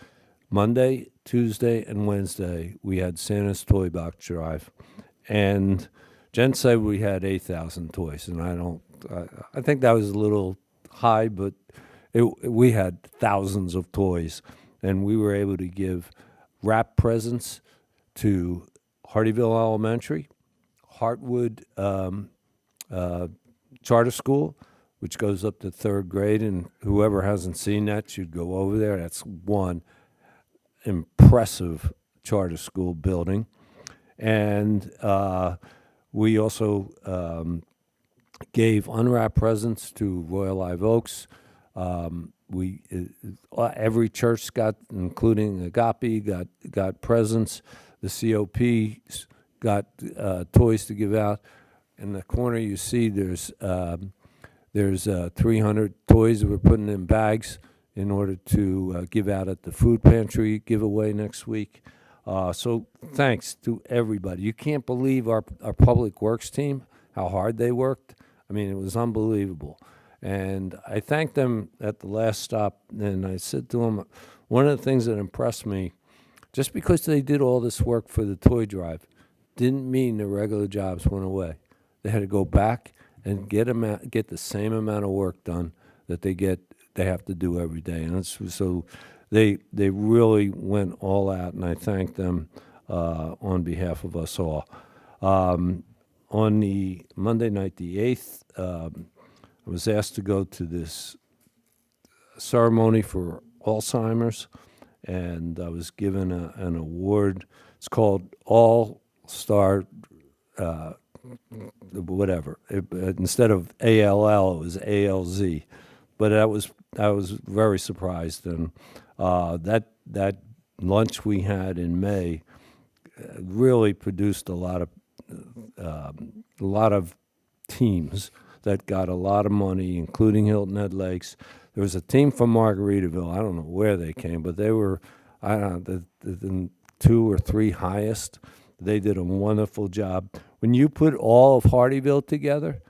Monday, Tuesday, and Wednesday we had Santa's Toy Box Drive, and Jen said we had 8,000 toys, and I think that was a little high, but we had thousands of toys, and we were able to give wrap presents to Hardeeville Elementary, Heartwood Charter School, which goes up to 3rd grade, and whoever hasn't seen that should go over there. That's one impressive charter school building. And we also gave unwrapped presents to Royal Live Oaks. Every church got, including Agape, got presents. The COP got toys to give out. In the corner, you see there's 300 toys that we're putting in bags in order to give out at the food pantry giveaway next week. So thanks to everybody. You can't believe our public works team, how hard they worked. I mean, it was unbelievable. And I thanked them at the last stop, and I said to them, one of the things that impressed me, just because they did all this work for the toy drive, didn't mean the regular jobs went away. they had to go back and get the same amount of work done that they have to do every day. And so they really went all out, and I thank them on behalf of us all. On the Monday night, the 8th, I was asked to go to this ceremony for Alzheimer's, and I was given an award. It's called All-Star, whatever. Instead of ALL, it was ALZ. But I was very surprised, and that lunch we had in May really produced a lot of teams that got a lot of money, including Hilton Head Lakes. There was a team from Margaritaville. I don't know where they came, but they were, I don't know, the 2 or 3 highest. They did a wonderful job. When you put all of Hardyville together,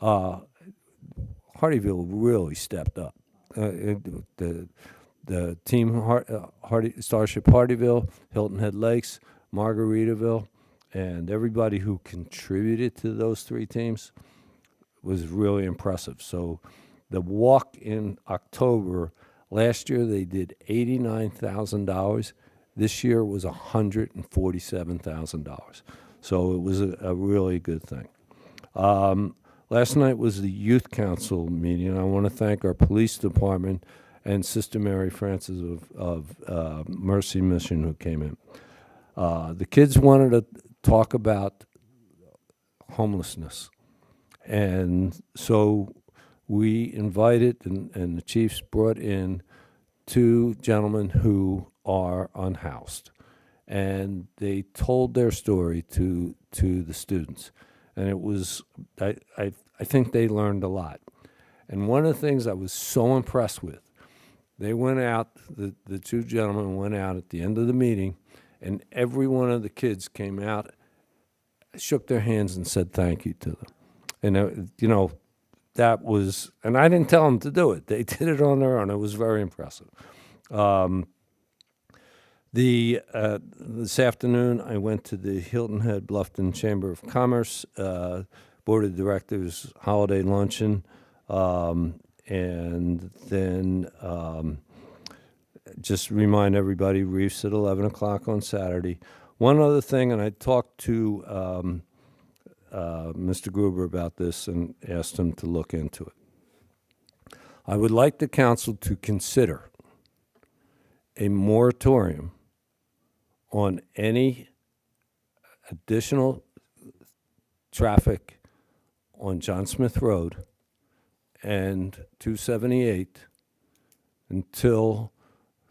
Hardyville really stepped up. The team, Starship Hardyville, Hilton Head Lakes, Margaritaville, and everybody who contributed to those 3 teams was really impressive. So the walk in October, last year they did $89,000. This year was $147,000. So it was a really good thing. Last night was the Youth Council meeting. I want to thank our police department and Sister Mary Frances of Mercy Mission who came in. The kids wanted to talk about homelessness. And so we invited, and the chiefs brought in 2 gentlemen who are unhoused. And they told their story to the students. And it was, I think they learned a lot. And one of the things I was so impressed with, they went out, the 2 gentlemen went out at the end of the meeting, and every one of the kids came out, shook their hands, and said thank you to them. And, that was, and I didn't tell them to do it. They did it on their own. It was very impressive. This afternoon, I went to the Hilton Head Bluffton Chamber of Commerce Board of Directors holiday luncheon, and then just remind everybody, Reefs at 11 o'clock on Saturday. One other thing, and I talked to Mr. Gruber about this and asked him to look into it. I would like the council to consider a moratorium on any additional traffic on John Smith Road and 278 until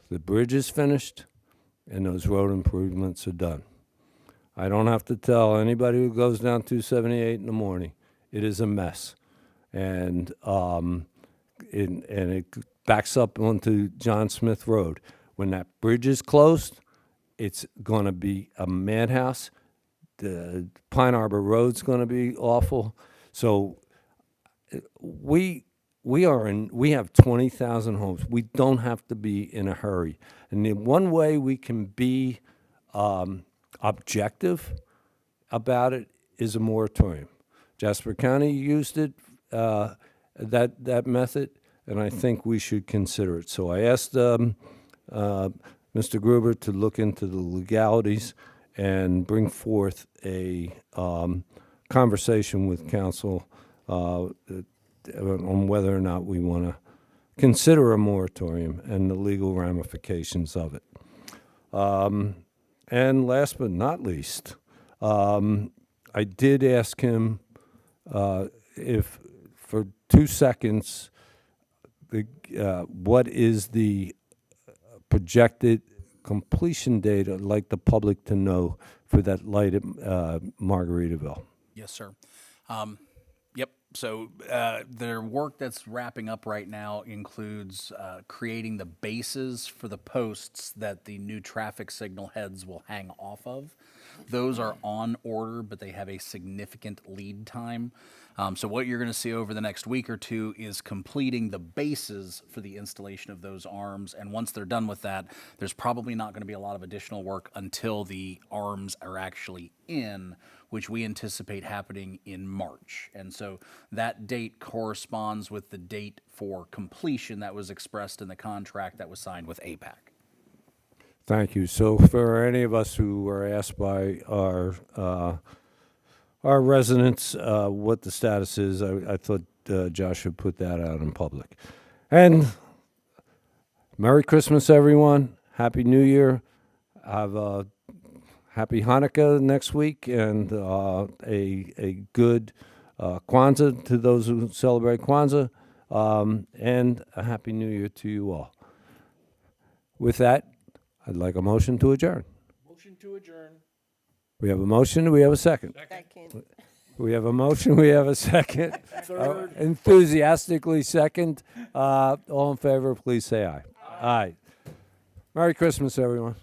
the bridge is finished and those road improvements are done. I don't have to tell anybody who goes down 278 in the morning, it is a mess. And it backs up onto John Smith Road. When that bridge is closed, it's going to be a madhouse. The Pine Arbor Road's going to be awful. So we have 20,000 homes. We don't have to be in a hurry. And the one way we can be objective about it is a moratorium. Jasper County used it, that method, and I think we should consider it. So I asked Mr. Gruber to look into the legalities and bring forth a conversation with council on whether or not we want to consider a moratorium and the legal ramifications of it. And last but not least, I did ask him if, for 2 seconds, what is the projected completion date I'd like the public to know for that light at Margaritaville. Yes, sir. Yep. So their work that's wrapping up right now includes creating the bases for the posts that the new traffic signal heads will hang off of. Those are on order, but they have a significant lead time. So what you're going to see over the next week or two is completing the bases for the installation of those arms. And once they're done with that, there's probably not going to be a lot of additional work until the arms are actually in, which we anticipate happening in March. And so that date corresponds with the date for completion that was expressed in the contract that was signed with APAC. Thank you. So for any of us who were asked by our residents what the status is, I thought Josh should put that out in public. And Merry Christmas, everyone. Happy New Year. Have a happy Hanukkah next week, and a good Kwanzaa to those who celebrate Kwanzaa, and a Happy New Year to you all. With that, I'd like a motion to adjourn. Motion to adjourn. We have a motion, we have a second. Second. We have a motion, we have a second. Third. Enthusiastically second. All in favor, please say aye. Aye. Merry Christmas, everyone.